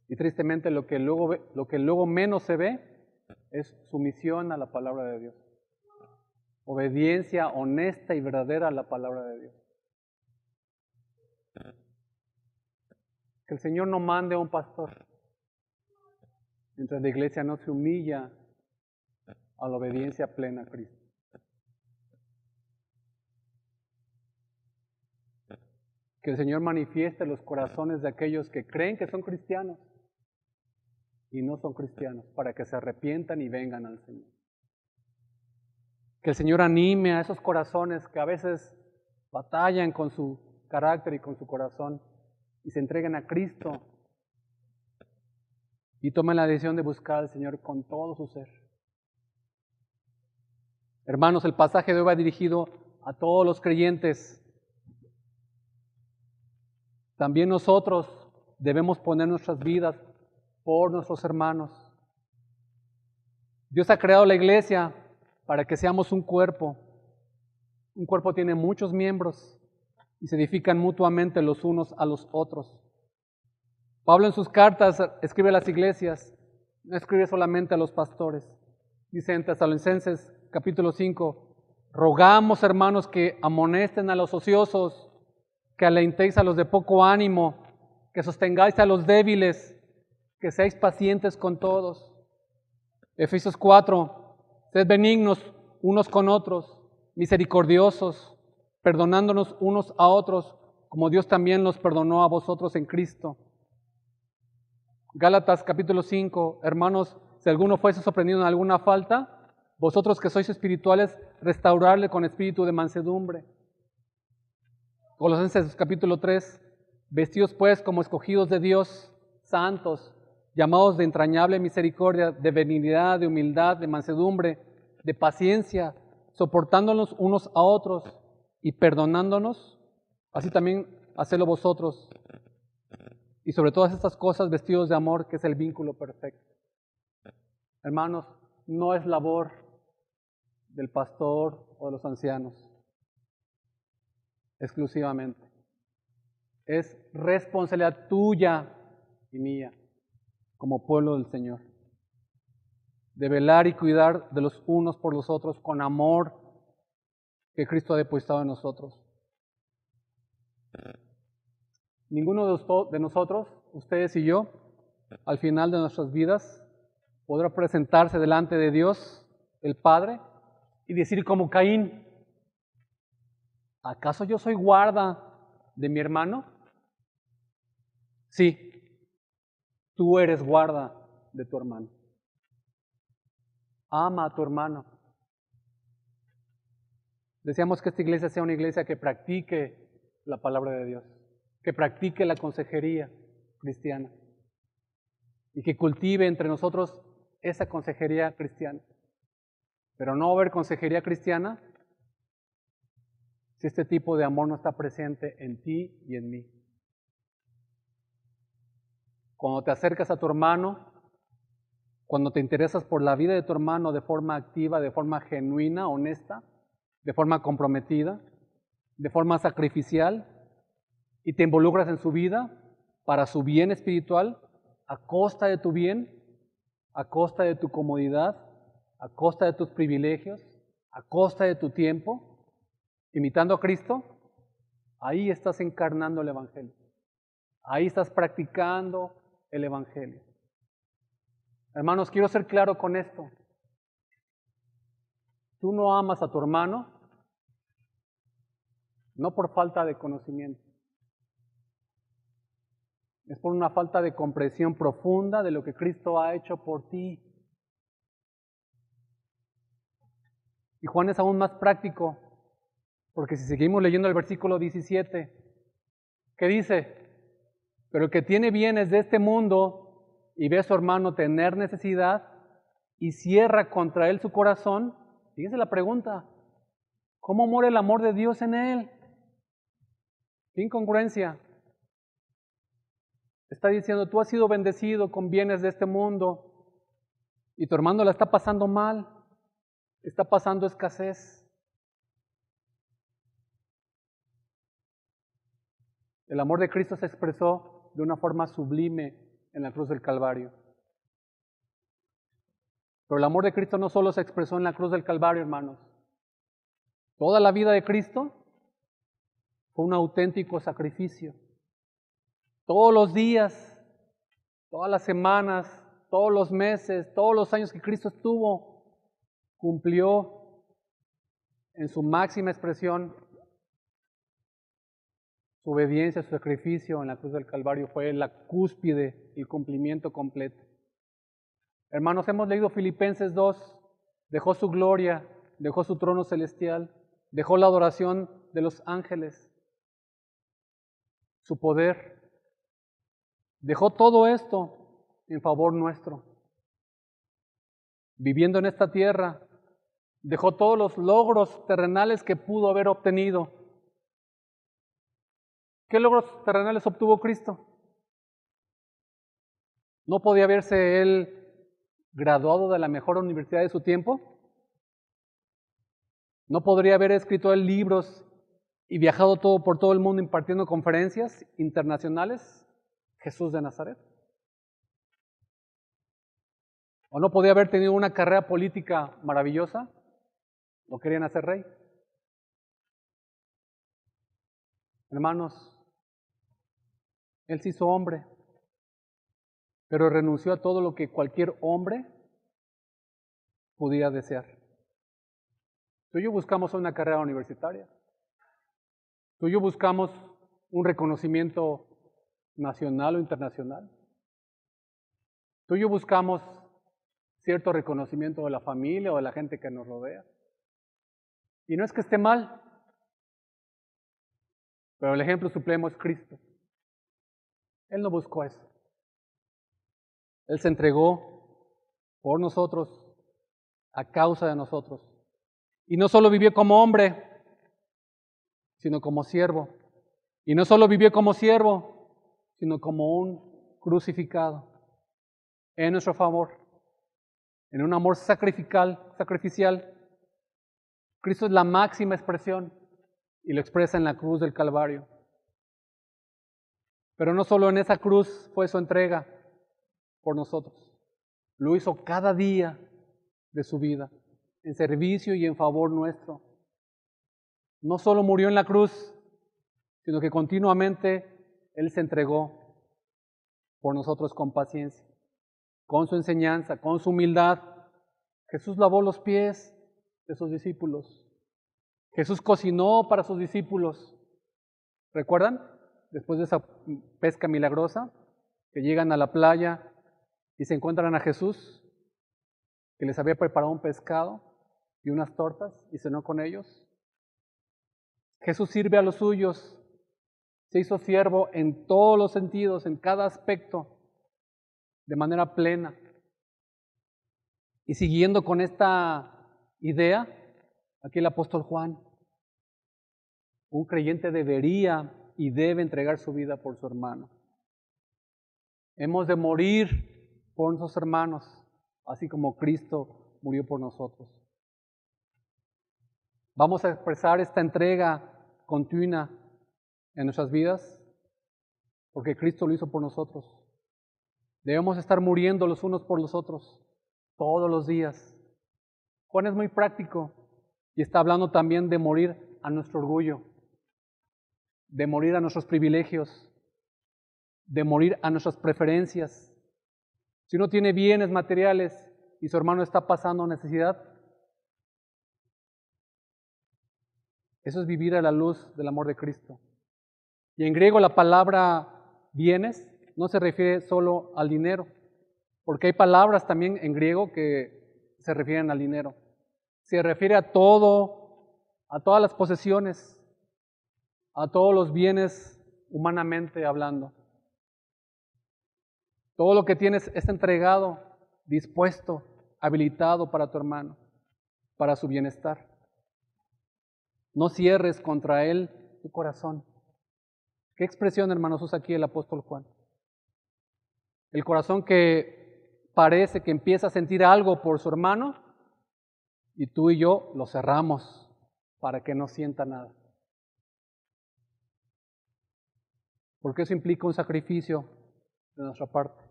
Y tristemente lo que luego menos se ve es sumisión a la palabra de Dios. Obediencia honesta y verdadera a la palabra de Dios. Que el Señor no mande a un pastor mientras la iglesia no se humilla a la obediencia plena a Cristo. Que el Señor manifieste los corazones de aquellos que creen que son cristianos y no son cristianos, para que se arrepientan y vengan al Señor. Que el Señor anime a esos corazones que a veces batallan con su carácter y con su corazón y se entreguen a Cristo y tomen la decisión de buscar al Señor con todo su ser. Hermanos, el pasaje de hoy va dirigido a todos los creyentes. También nosotros debemos poner nuestras vidas por nuestros hermanos. Dios ha creado la iglesia para que seamos un cuerpo. Un cuerpo tiene muchos miembros y se edifican mutuamente los unos a los otros. Pablo en sus cartas escribe a las iglesias, no escribe solamente a los pastores. Dice en Tesalonicenses capítulo 5, rogamos, hermanos, que amonesten a los ociosos, que alentéis a los de poco ánimo, que sostengáis a los débiles, que seáis pacientes con todos. Efesios 4, sed benignos unos con otros, misericordiosos, perdonándonos unos a otros, como Dios también los perdonó a vosotros en Cristo. Gálatas capítulo 5, hermanos, si alguno fuese sorprendido en alguna falta, Vosotros que sois espirituales, restaurarle con espíritu de mansedumbre. Colosenses capítulo 3, vestidos pues como escogidos de Dios, santos, llamados de entrañable misericordia, de benignidad, de humildad, de mansedumbre, de paciencia, soportándonos unos a otros y perdonándonos, así también hacedlo vosotros. Y sobre todas estas cosas, vestidos de amor, que es el vínculo perfecto. Hermanos, no es labor del pastor o de los ancianos, exclusivamente. Es responsabilidad tuya y mía, como pueblo del Señor, de velar y cuidar de los unos por los otros con amor que Cristo ha depositado en nosotros. Ninguno de nosotros, ustedes y yo, al final de nuestras vidas, podrá presentarse delante de Dios, el Padre, y decir como Caín, ¿acaso yo soy guarda de mi hermano? Sí, tú eres guarda de tu hermano. Ama a tu hermano. Deseamos que esta iglesia sea una iglesia que practique la palabra de Dios, que practique la consejería cristiana y que cultive entre nosotros esa consejería cristiana. Pero no va a haber consejería cristiana si este tipo de amor no está presente en ti y en mí. Cuando te acercas a tu hermano, cuando te interesas por la vida de tu hermano de forma activa, de forma genuina, honesta, de forma comprometida, de forma sacrificial, y te involucras en su vida para su bien espiritual, a costa de tu bien, a costa de tu comodidad, a costa de tus privilegios, a costa de tu tiempo, imitando a Cristo, ahí estás encarnando el Evangelio. Ahí estás practicando el Evangelio. Hermanos, quiero ser claro con esto. Tú no amas a tu hermano, no por falta de conocimiento. Es por una falta de comprensión profunda de lo que Cristo ha hecho por ti. Y Juan es aún más práctico, porque si seguimos leyendo el versículo 17, ¿qué dice? Pero el que tiene bienes de este mundo y ve a su hermano tener necesidad y cierra contra él su corazón, fíjense la pregunta, ¿cómo mora el amor de Dios en él? ¿Qué incongruencia? Está diciendo, tú has sido bendecido con bienes de este mundo y tu hermano la está pasando mal, está pasando escasez. El amor de Cristo se expresó de una forma sublime en la cruz del Calvario. Pero el amor de Cristo no solo se expresó en la cruz del Calvario, hermanos. Toda la vida de Cristo fue un auténtico sacrificio. Todos los días, todas las semanas, todos los meses, todos los años que Cristo estuvo, cumplió en su máxima expresión su obediencia, su sacrificio en la cruz del Calvario fue la cúspide y el cumplimiento completo. Hermanos, hemos leído Filipenses 2, dejó su gloria, dejó su trono celestial, dejó la adoración de los ángeles, su poder, dejó todo esto en favor nuestro. Viviendo en esta tierra, dejó todos los logros terrenales que pudo haber obtenido. ¿Qué logros terrenales obtuvo Cristo? ¿No podía haberse él graduado de la mejor universidad de su tiempo? ¿No podría haber escrito él libros y viajado por todo el mundo impartiendo conferencias internacionales? Jesús de Nazaret. ¿O no podía haber tenido una carrera política maravillosa? ¿Lo querían hacer rey? Hermanos, él se hizo hombre, pero renunció a todo lo que cualquier hombre pudiera desear. Tú y yo buscamos una carrera universitaria. Tú y yo buscamos un reconocimiento nacional o internacional. Tú y yo buscamos cierto reconocimiento de la familia o de la gente que nos rodea. Y no es que esté mal, pero el ejemplo supremo es Cristo. Él no buscó eso. Él se entregó por nosotros, a causa de nosotros. Y no solo vivió como hombre, sino como siervo. Y no solo vivió como siervo, sino como un crucificado. En nuestro favor, en un amor sacrificial. Cristo es la máxima expresión y lo expresa en la cruz del Calvario. Pero no solo en esa cruz fue su entrega por nosotros. Lo hizo cada día de su vida, en servicio y en favor nuestro. No solo murió en la cruz, sino que continuamente Él se entregó por nosotros con paciencia, con su enseñanza, con su humildad. Jesús lavó los pies de sus discípulos. Jesús cocinó para sus discípulos. ¿Recuerdan? Después de esa pesca milagrosa, que llegan a la playa y se encuentran a Jesús, que les había preparado un pescado y unas tortas y cenó con ellos. Jesús sirve a los suyos, se hizo siervo en todos los sentidos, en cada aspecto, de manera plena. Y siguiendo con esta idea, aquí el apóstol Juan, un creyente debería y debe entregar su vida por su hermano. Hemos de morir por nuestros hermanos, así como Cristo murió por nosotros. Vamos a expresar esta entrega continua en nuestras vidas, porque Cristo lo hizo por nosotros. Debemos estar muriendo los unos por los otros, todos los días. Juan es muy práctico y está hablando también de morir a nuestro orgullo, de morir a nuestros privilegios, de morir a nuestras preferencias. Si uno tiene bienes materiales y su hermano está pasando necesidad, eso es vivir a la luz del amor de Cristo. Y en griego la palabra bienes no se refiere solo al dinero, porque hay palabras también en griego que se refieren al dinero. Se refiere a todo, a todas las posesiones, a todos los bienes humanamente hablando. Todo lo que tienes es entregado, dispuesto, habilitado para tu hermano, para su bienestar. No cierres contra él tu corazón. ¿Qué expresión, hermanos, usa aquí el apóstol Juan? El corazón que parece que empieza a sentir algo por su hermano y tú y yo lo cerramos para que no sienta nada. Porque eso implica un sacrificio de nuestra parte.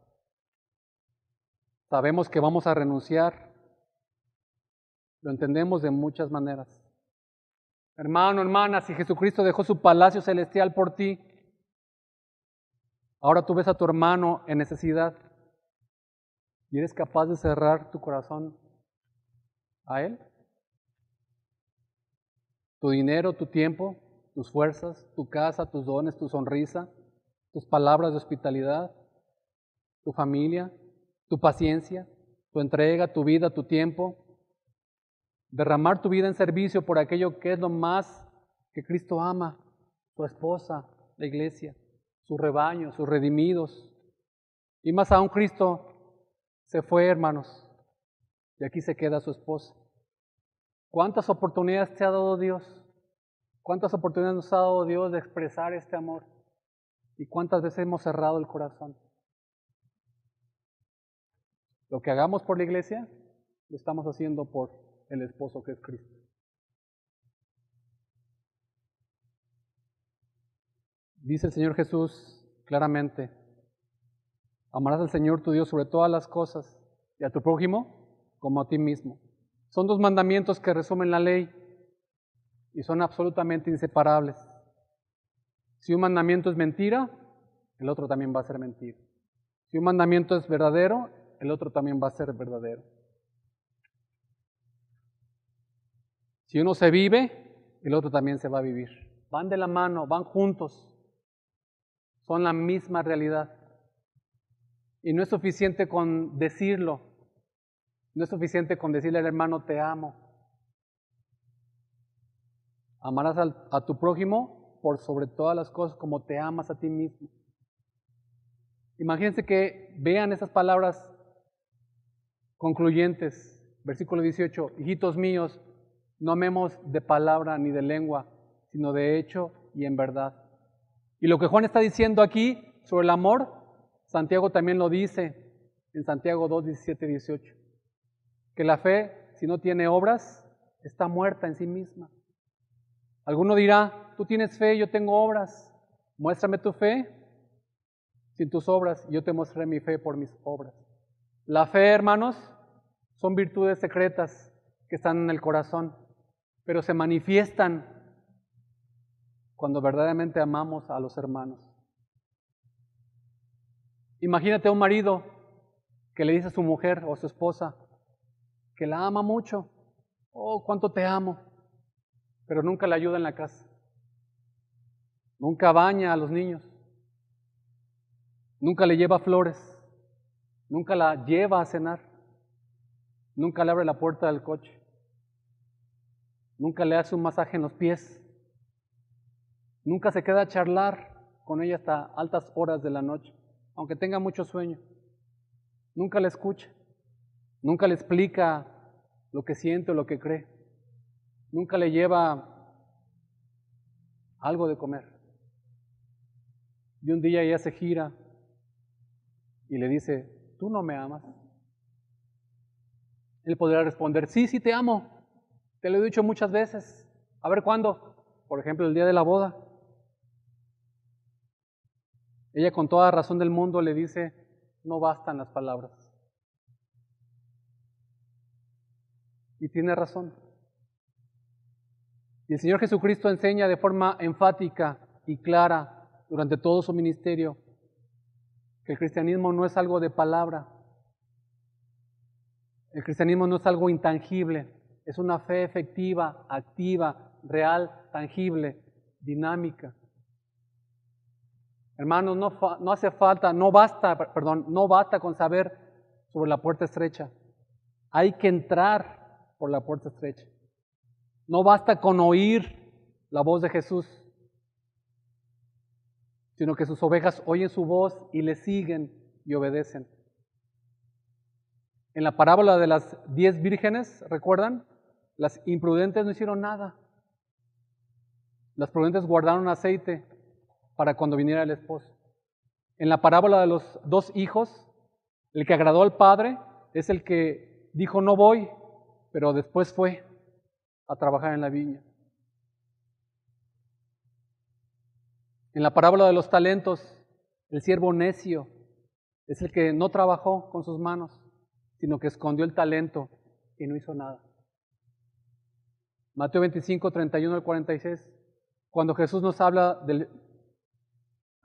Sabemos que vamos a renunciar. Lo entendemos de muchas maneras. Hermano, hermana, si Jesucristo dejó su palacio celestial por ti, ahora tú ves a tu hermano en necesidad y eres capaz de cerrar tu corazón a él. Tu dinero, tu tiempo, tus fuerzas, tu casa, tus dones, tu sonrisa, tus palabras de hospitalidad, tu familia, tu paciencia, tu entrega, tu vida, tu tiempo. Derramar tu vida en servicio por aquello que es lo más que Cristo ama, su esposa, la iglesia, su rebaño, sus redimidos. Y más aún Cristo se fue, hermanos, y aquí se queda su esposa. ¿Cuántas oportunidades te ha dado Dios? ¿Cuántas oportunidades nos ha dado Dios de expresar este amor? ¿Y cuántas veces hemos cerrado el corazón? Lo que hagamos por la iglesia, lo estamos haciendo por el esposo que es Cristo. Dice el Señor Jesús claramente, amarás al Señor tu Dios sobre todas las cosas y a tu prójimo como a ti mismo. Son dos mandamientos que resumen la ley y son absolutamente inseparables. Si un mandamiento es mentira, el otro también va a ser mentira. Si un mandamiento es verdadero, el otro también va a ser verdadero. Si uno se vive, el otro también se va a vivir. Van de la mano, van juntos. Son la misma realidad. Y no es suficiente con decirlo. No es suficiente con decirle al hermano, te amo. Amarás a tu prójimo por sobre todas las cosas como te amas a ti mismo. Imagínense que vean esas palabras concluyentes. Versículo 18, hijitos míos, no amemos de palabra ni de lengua, sino de hecho y en verdad. Y lo que Juan está diciendo aquí sobre el amor, Santiago también lo dice en Santiago 2, 17, 18. Que la fe, si no tiene obras, está muerta en sí misma. Alguno dirá, tú tienes fe, yo tengo obras. Muéstrame tu fe sin tus obras, y yo te mostraré mi fe por mis obras. La fe, hermanos, son virtudes secretas que están en el corazón, pero se manifiestan cuando verdaderamente amamos a los hermanos. Imagínate a un marido que le dice a su mujer o a su esposa que la ama mucho. Oh, cuánto te amo, pero nunca le ayuda en la casa. Nunca baña a los niños. Nunca le lleva flores. Nunca la lleva a cenar. Nunca le abre la puerta del coche. Nunca le hace un masaje en los pies. Nunca se queda a charlar con ella hasta altas horas de la noche, aunque tenga mucho sueño. Nunca le escucha. Nunca le explica lo que siente o lo que cree. Nunca le lleva algo de comer. Y un día ella se gira y le dice, ¿tú no me amas? Él podrá responder, sí, sí te amo. Te lo he dicho muchas veces. A ver cuándo. Por ejemplo, el día de la boda. Ella con toda razón del mundo le dice, no bastan las palabras. Y tiene razón. Y el Señor Jesucristo enseña de forma enfática y clara durante todo su ministerio que el cristianismo no es algo de palabra. El cristianismo no es algo intangible, es una fe efectiva, activa, real, tangible, dinámica. Hermanos, no basta con saber sobre la puerta estrecha. Hay que entrar por la puerta estrecha. No basta con oír la voz de Jesús, sino que sus ovejas oyen su voz y le siguen y obedecen. En la parábola de las 10 vírgenes, ¿recuerdan? Las imprudentes no hicieron nada. Las prudentes guardaron aceite para cuando viniera el esposo. En la parábola de los 2 hijos, el que agradó al padre es el que dijo no voy, pero después fue a trabajar en la viña. En la parábola de los talentos, el siervo necio es el que no trabajó con sus manos, sino que escondió el talento y no hizo nada. Mateo 25, 31 al 46, cuando Jesús nos habla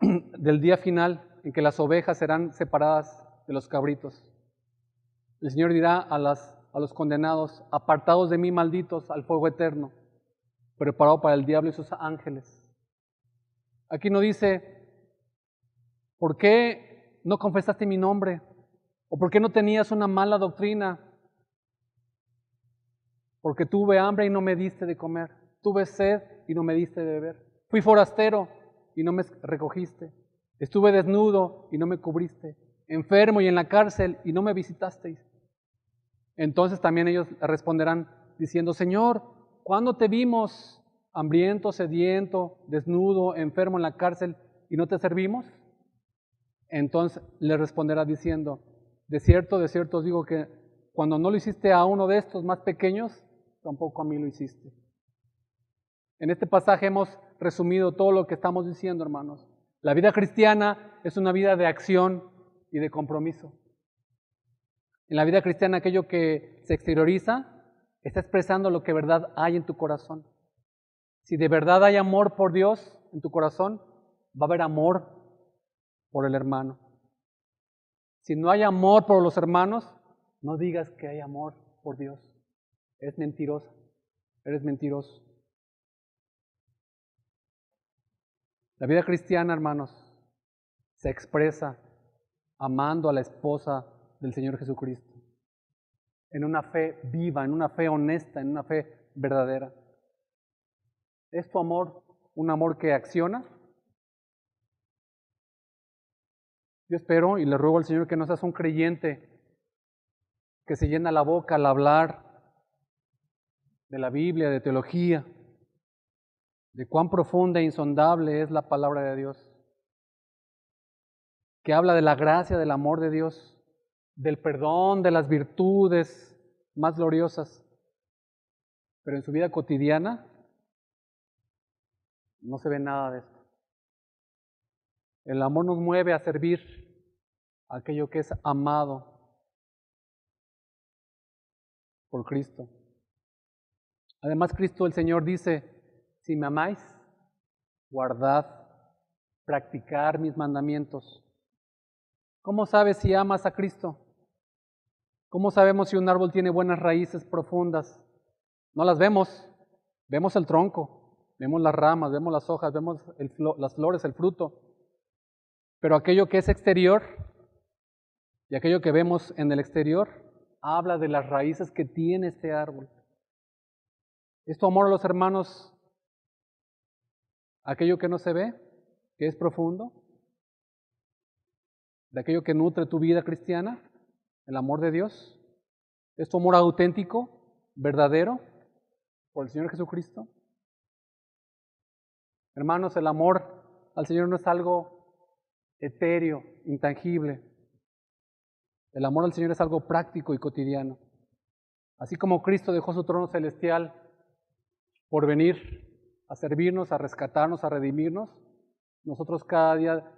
del día final en que las ovejas serán separadas de los cabritos. El Señor dirá a los condenados, apartados de mí, malditos, al fuego eterno, preparado para el diablo y sus ángeles. Aquí no dice, ¿por qué no confesaste mi nombre? ¿O por qué no tenías una mala doctrina? Porque tuve hambre y no me diste de comer. Tuve sed y no me diste de beber. Fui forastero y no me recogiste. Estuve desnudo y no me cubriste. Enfermo y en la cárcel y no me visitasteis. Entonces también ellos responderán diciendo, Señor, ¿cuándo te vimos hambriento, sediento, desnudo, enfermo en la cárcel y no te servimos? Entonces le responderá diciendo, de cierto os digo que cuando no lo hiciste a uno de estos más pequeños, tampoco a mí lo hiciste. En este pasaje hemos resumido todo lo que estamos diciendo, hermanos. La vida cristiana es una vida de acción y de compromiso. En la vida cristiana, aquello que se exterioriza está expresando lo que de verdad hay en tu corazón. Si de verdad hay amor por Dios en tu corazón, va a haber amor por el hermano. Si no hay amor por los hermanos, no digas que hay amor por Dios. Es mentirosa. Eres mentiroso. La vida cristiana, hermanos, se expresa amando a la esposa del Señor Jesucristo. en una fe viva, en una fe honesta, en una fe verdadera. ¿Es tu amor un amor que acciona? Yo espero y le ruego al Señor que no seas un creyente que se llena la boca al hablar de la Biblia, de teología, de cuán profunda e insondable es la palabra de Dios, que habla de la gracia, del amor de Dios, del perdón, de las virtudes más gloriosas, pero en su vida cotidiana no se ve nada de esto. El amor nos mueve a servir a aquello que es amado por Cristo. Además, Cristo el Señor dice, si me amáis, guardad, practicar mis mandamientos. ¿Cómo sabes si amas a Cristo? ¿Cómo sabemos si un árbol tiene buenas raíces profundas? No las vemos, vemos el tronco, vemos las ramas, vemos las hojas, vemos las flores, el fruto. Pero aquello que es exterior y aquello que vemos en el exterior habla de las raíces que tiene este árbol. ¿Es tu amor a los hermanos aquello que no se ve, que es profundo? ¿De aquello que nutre tu vida cristiana? ¿El amor de Dios? ¿Es tu amor auténtico, verdadero, por el Señor Jesucristo? Hermanos, el amor al Señor no es algo etéreo, intangible. El amor al Señor es algo práctico y cotidiano. Así como Cristo dejó su trono celestial por venir a servirnos, a rescatarnos, a redimirnos, nosotros cada día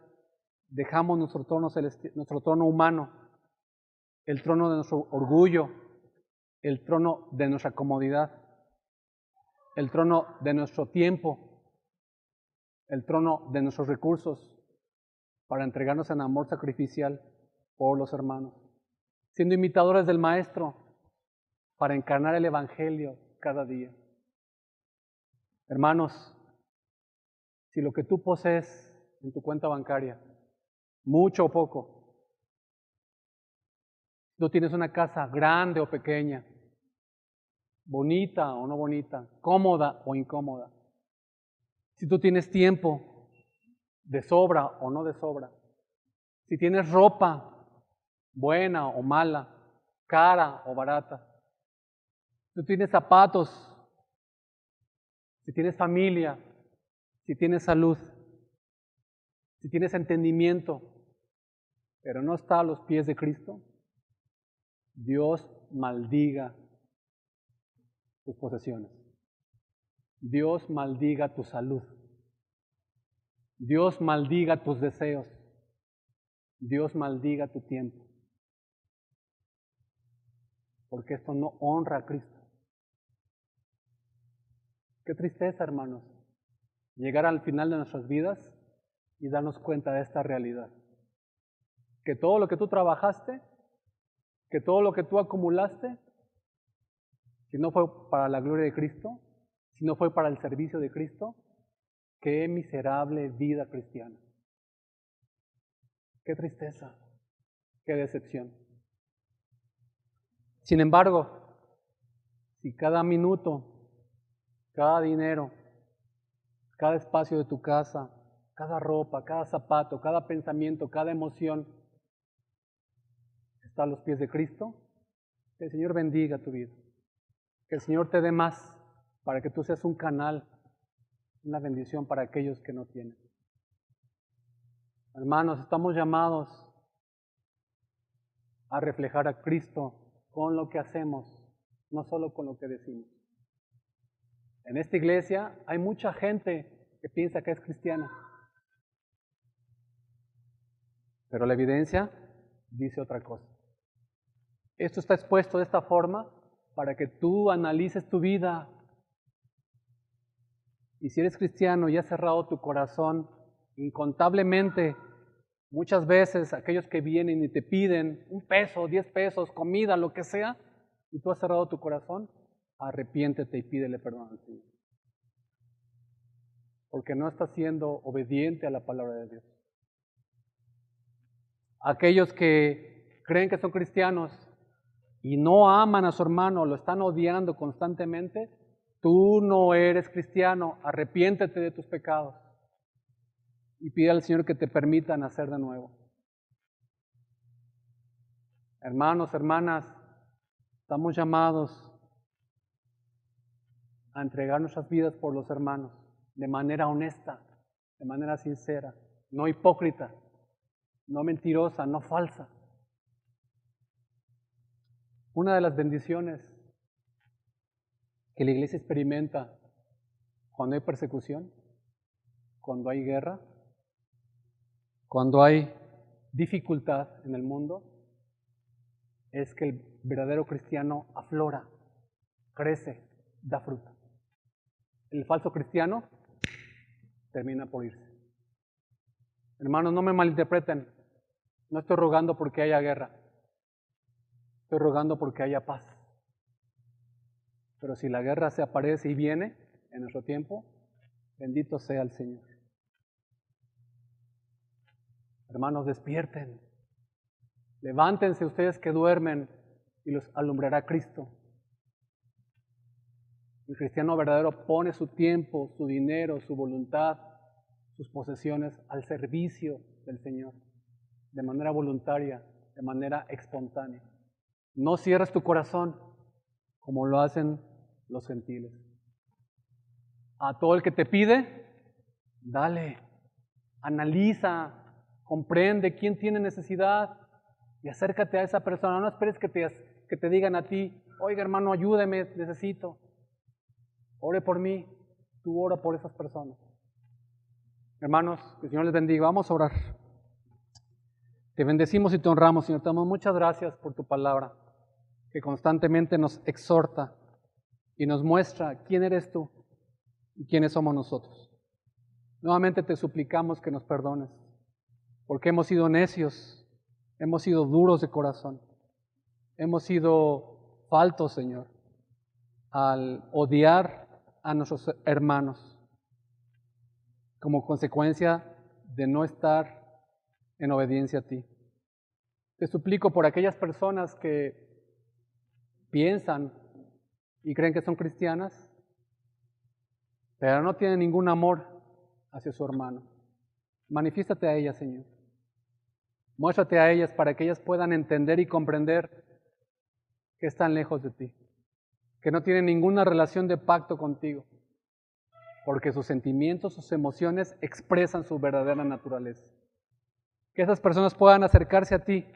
dejamos nuestro trono celestial, nuestro trono humano, el trono de nuestro orgullo, el trono de nuestra comodidad, el trono de nuestro tiempo, el trono de nuestros recursos, para entregarnos en amor sacrificial por los hermanos, siendo imitadores del Maestro, para encarnar el Evangelio cada día. Hermanos, si lo que tú posees en tu cuenta bancaria, mucho o poco, tú tienes una casa grande o pequeña, bonita o no bonita, cómoda o incómoda, si tú tienes tiempo de sobra o no de sobra, si tienes ropa buena o mala, cara o barata, si tú tienes zapatos, si tienes familia, si tienes salud, si tienes entendimiento, pero no está a los pies de Cristo, Dios maldiga tus posesiones. Dios maldiga tu salud. Dios maldiga tus deseos. Dios maldiga tu tiempo. Porque esto no honra a Cristo. Qué tristeza, hermanos, llegar al final de nuestras vidas y darnos cuenta de esta realidad. Que todo lo que tú trabajaste, que todo lo que tú acumulaste, si no fue para la gloria de Cristo, si no fue para el servicio de Cristo, qué miserable vida cristiana. Qué tristeza, qué decepción. Sin embargo, si cada minuto, cada dinero, cada espacio de tu casa, cada ropa, cada zapato, cada pensamiento, cada emoción está a los pies de Cristo, que el Señor bendiga tu vida. Que el Señor te dé más para que tú seas un canal, una bendición para aquellos que no tienen. Hermanos, estamos llamados a reflejar a Cristo con lo que hacemos, no solo con lo que decimos. En esta iglesia hay mucha gente que piensa que es cristiana, pero la evidencia dice otra cosa. Esto está expuesto de esta forma para que tú analices tu vida. Y si eres cristiano y has cerrado tu corazón incontablemente, muchas veces aquellos que vienen y te piden 1 peso, 10 pesos, comida, lo que sea, y tú has cerrado tu corazón, arrepiéntete y pídele perdón al Señor. Porque no estás siendo obediente a la palabra de Dios. Aquellos que creen que son cristianos y no aman a su hermano, lo están odiando constantemente, tú no eres cristiano. Arrepiéntete de tus pecados y pide al Señor que te permita nacer de nuevo. Hermanos, hermanas, estamos llamados a entregar nuestras vidas por los hermanos de manera honesta, de manera sincera, no hipócrita, no mentirosa, no falsa. Una de las bendiciones que la iglesia experimenta cuando hay persecución, cuando hay guerra, cuando hay dificultad en el mundo, es que el verdadero cristiano aflora, crece, da fruto. El falso cristiano termina por irse. Hermanos, no me malinterpreten. No estoy rogando porque haya guerra. Estoy rogando porque haya paz. Pero si la guerra se aparece y viene en nuestro tiempo, bendito sea el Señor. Hermanos, despierten. Levántense ustedes que duermen y los alumbrará Cristo. El cristiano verdadero pone su tiempo, su dinero, su voluntad, sus posesiones al servicio del Señor, de manera voluntaria, de manera espontánea. No cierres tu corazón como lo hacen los gentiles. A todo el que te pide, dale, analiza, comprende quién tiene necesidad y acércate a esa persona. No esperes que te digan a ti, oiga hermano, ayúdeme, necesito. Ore por mí, tú ora por esas personas. Hermanos, que el Señor les bendiga. Vamos a orar. Te bendecimos y te honramos, Señor. Te damos muchas gracias por tu palabra, que constantemente nos exhorta y nos muestra quién eres tú y quiénes somos nosotros. Nuevamente te suplicamos que nos perdones, porque hemos sido necios, hemos sido duros de corazón, hemos sido faltos, Señor, al odiar a nuestros hermanos, como consecuencia de no estar en obediencia a ti. Te suplico por aquellas personas que piensan y creen que son cristianas, pero no tienen ningún amor hacia su hermano. Manifiéstate a ellas, Señor. Muéstrate a ellas para que ellas puedan entender y comprender que están lejos de ti, que no tienen ninguna relación de pacto contigo, porque sus sentimientos, sus emociones expresan su verdadera naturaleza. Que esas personas puedan acercarse a ti,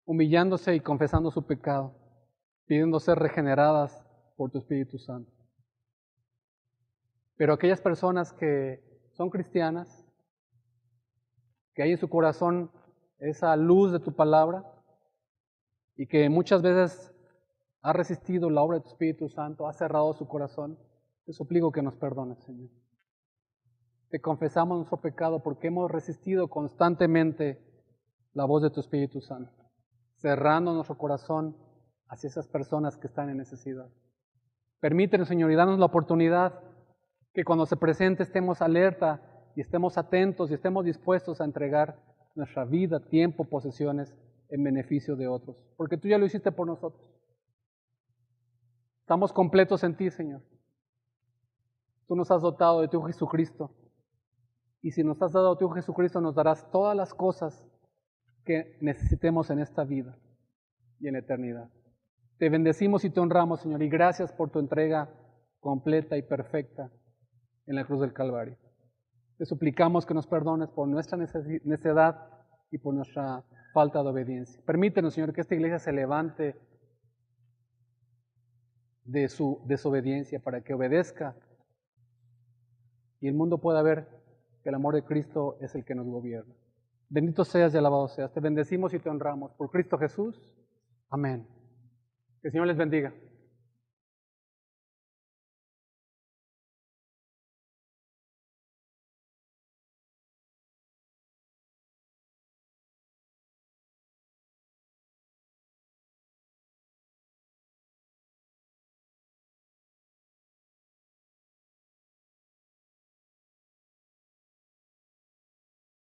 humillándose y confesando su pecado, pidiendo ser regeneradas por tu Espíritu Santo. Pero aquellas personas que son cristianas, que hay en su corazón esa luz de tu palabra y que muchas veces ha resistido la obra de tu Espíritu Santo, ha cerrado su corazón, te suplico que nos perdones, Señor. Te confesamos nuestro pecado porque hemos resistido constantemente la voz de tu Espíritu Santo, cerrando nuestro corazón hacia esas personas que están en necesidad. Permítenos, Señor, y danos la oportunidad que cuando se presente estemos alerta y estemos atentos y estemos dispuestos a entregar nuestra vida, tiempo, posesiones en beneficio de otros, porque tú ya lo hiciste por nosotros. Estamos completos en ti, Señor. Tú nos has dotado de tu Jesucristo. Y si nos has dado tu Jesucristo, nos darás todas las cosas que necesitemos en esta vida y en la eternidad. Te bendecimos y te honramos, Señor, y gracias por tu entrega completa y perfecta en la cruz del Calvario. Te suplicamos que nos perdones por nuestra necedad y por nuestra falta de obediencia. Permítenos, Señor, que esta iglesia se levante de su desobediencia para que obedezca y el mundo pueda ver que el amor de Cristo es el que nos gobierna. Bendito seas y alabado seas. Te bendecimos y te honramos. Por Cristo Jesús. Amén. Que el Señor les bendiga.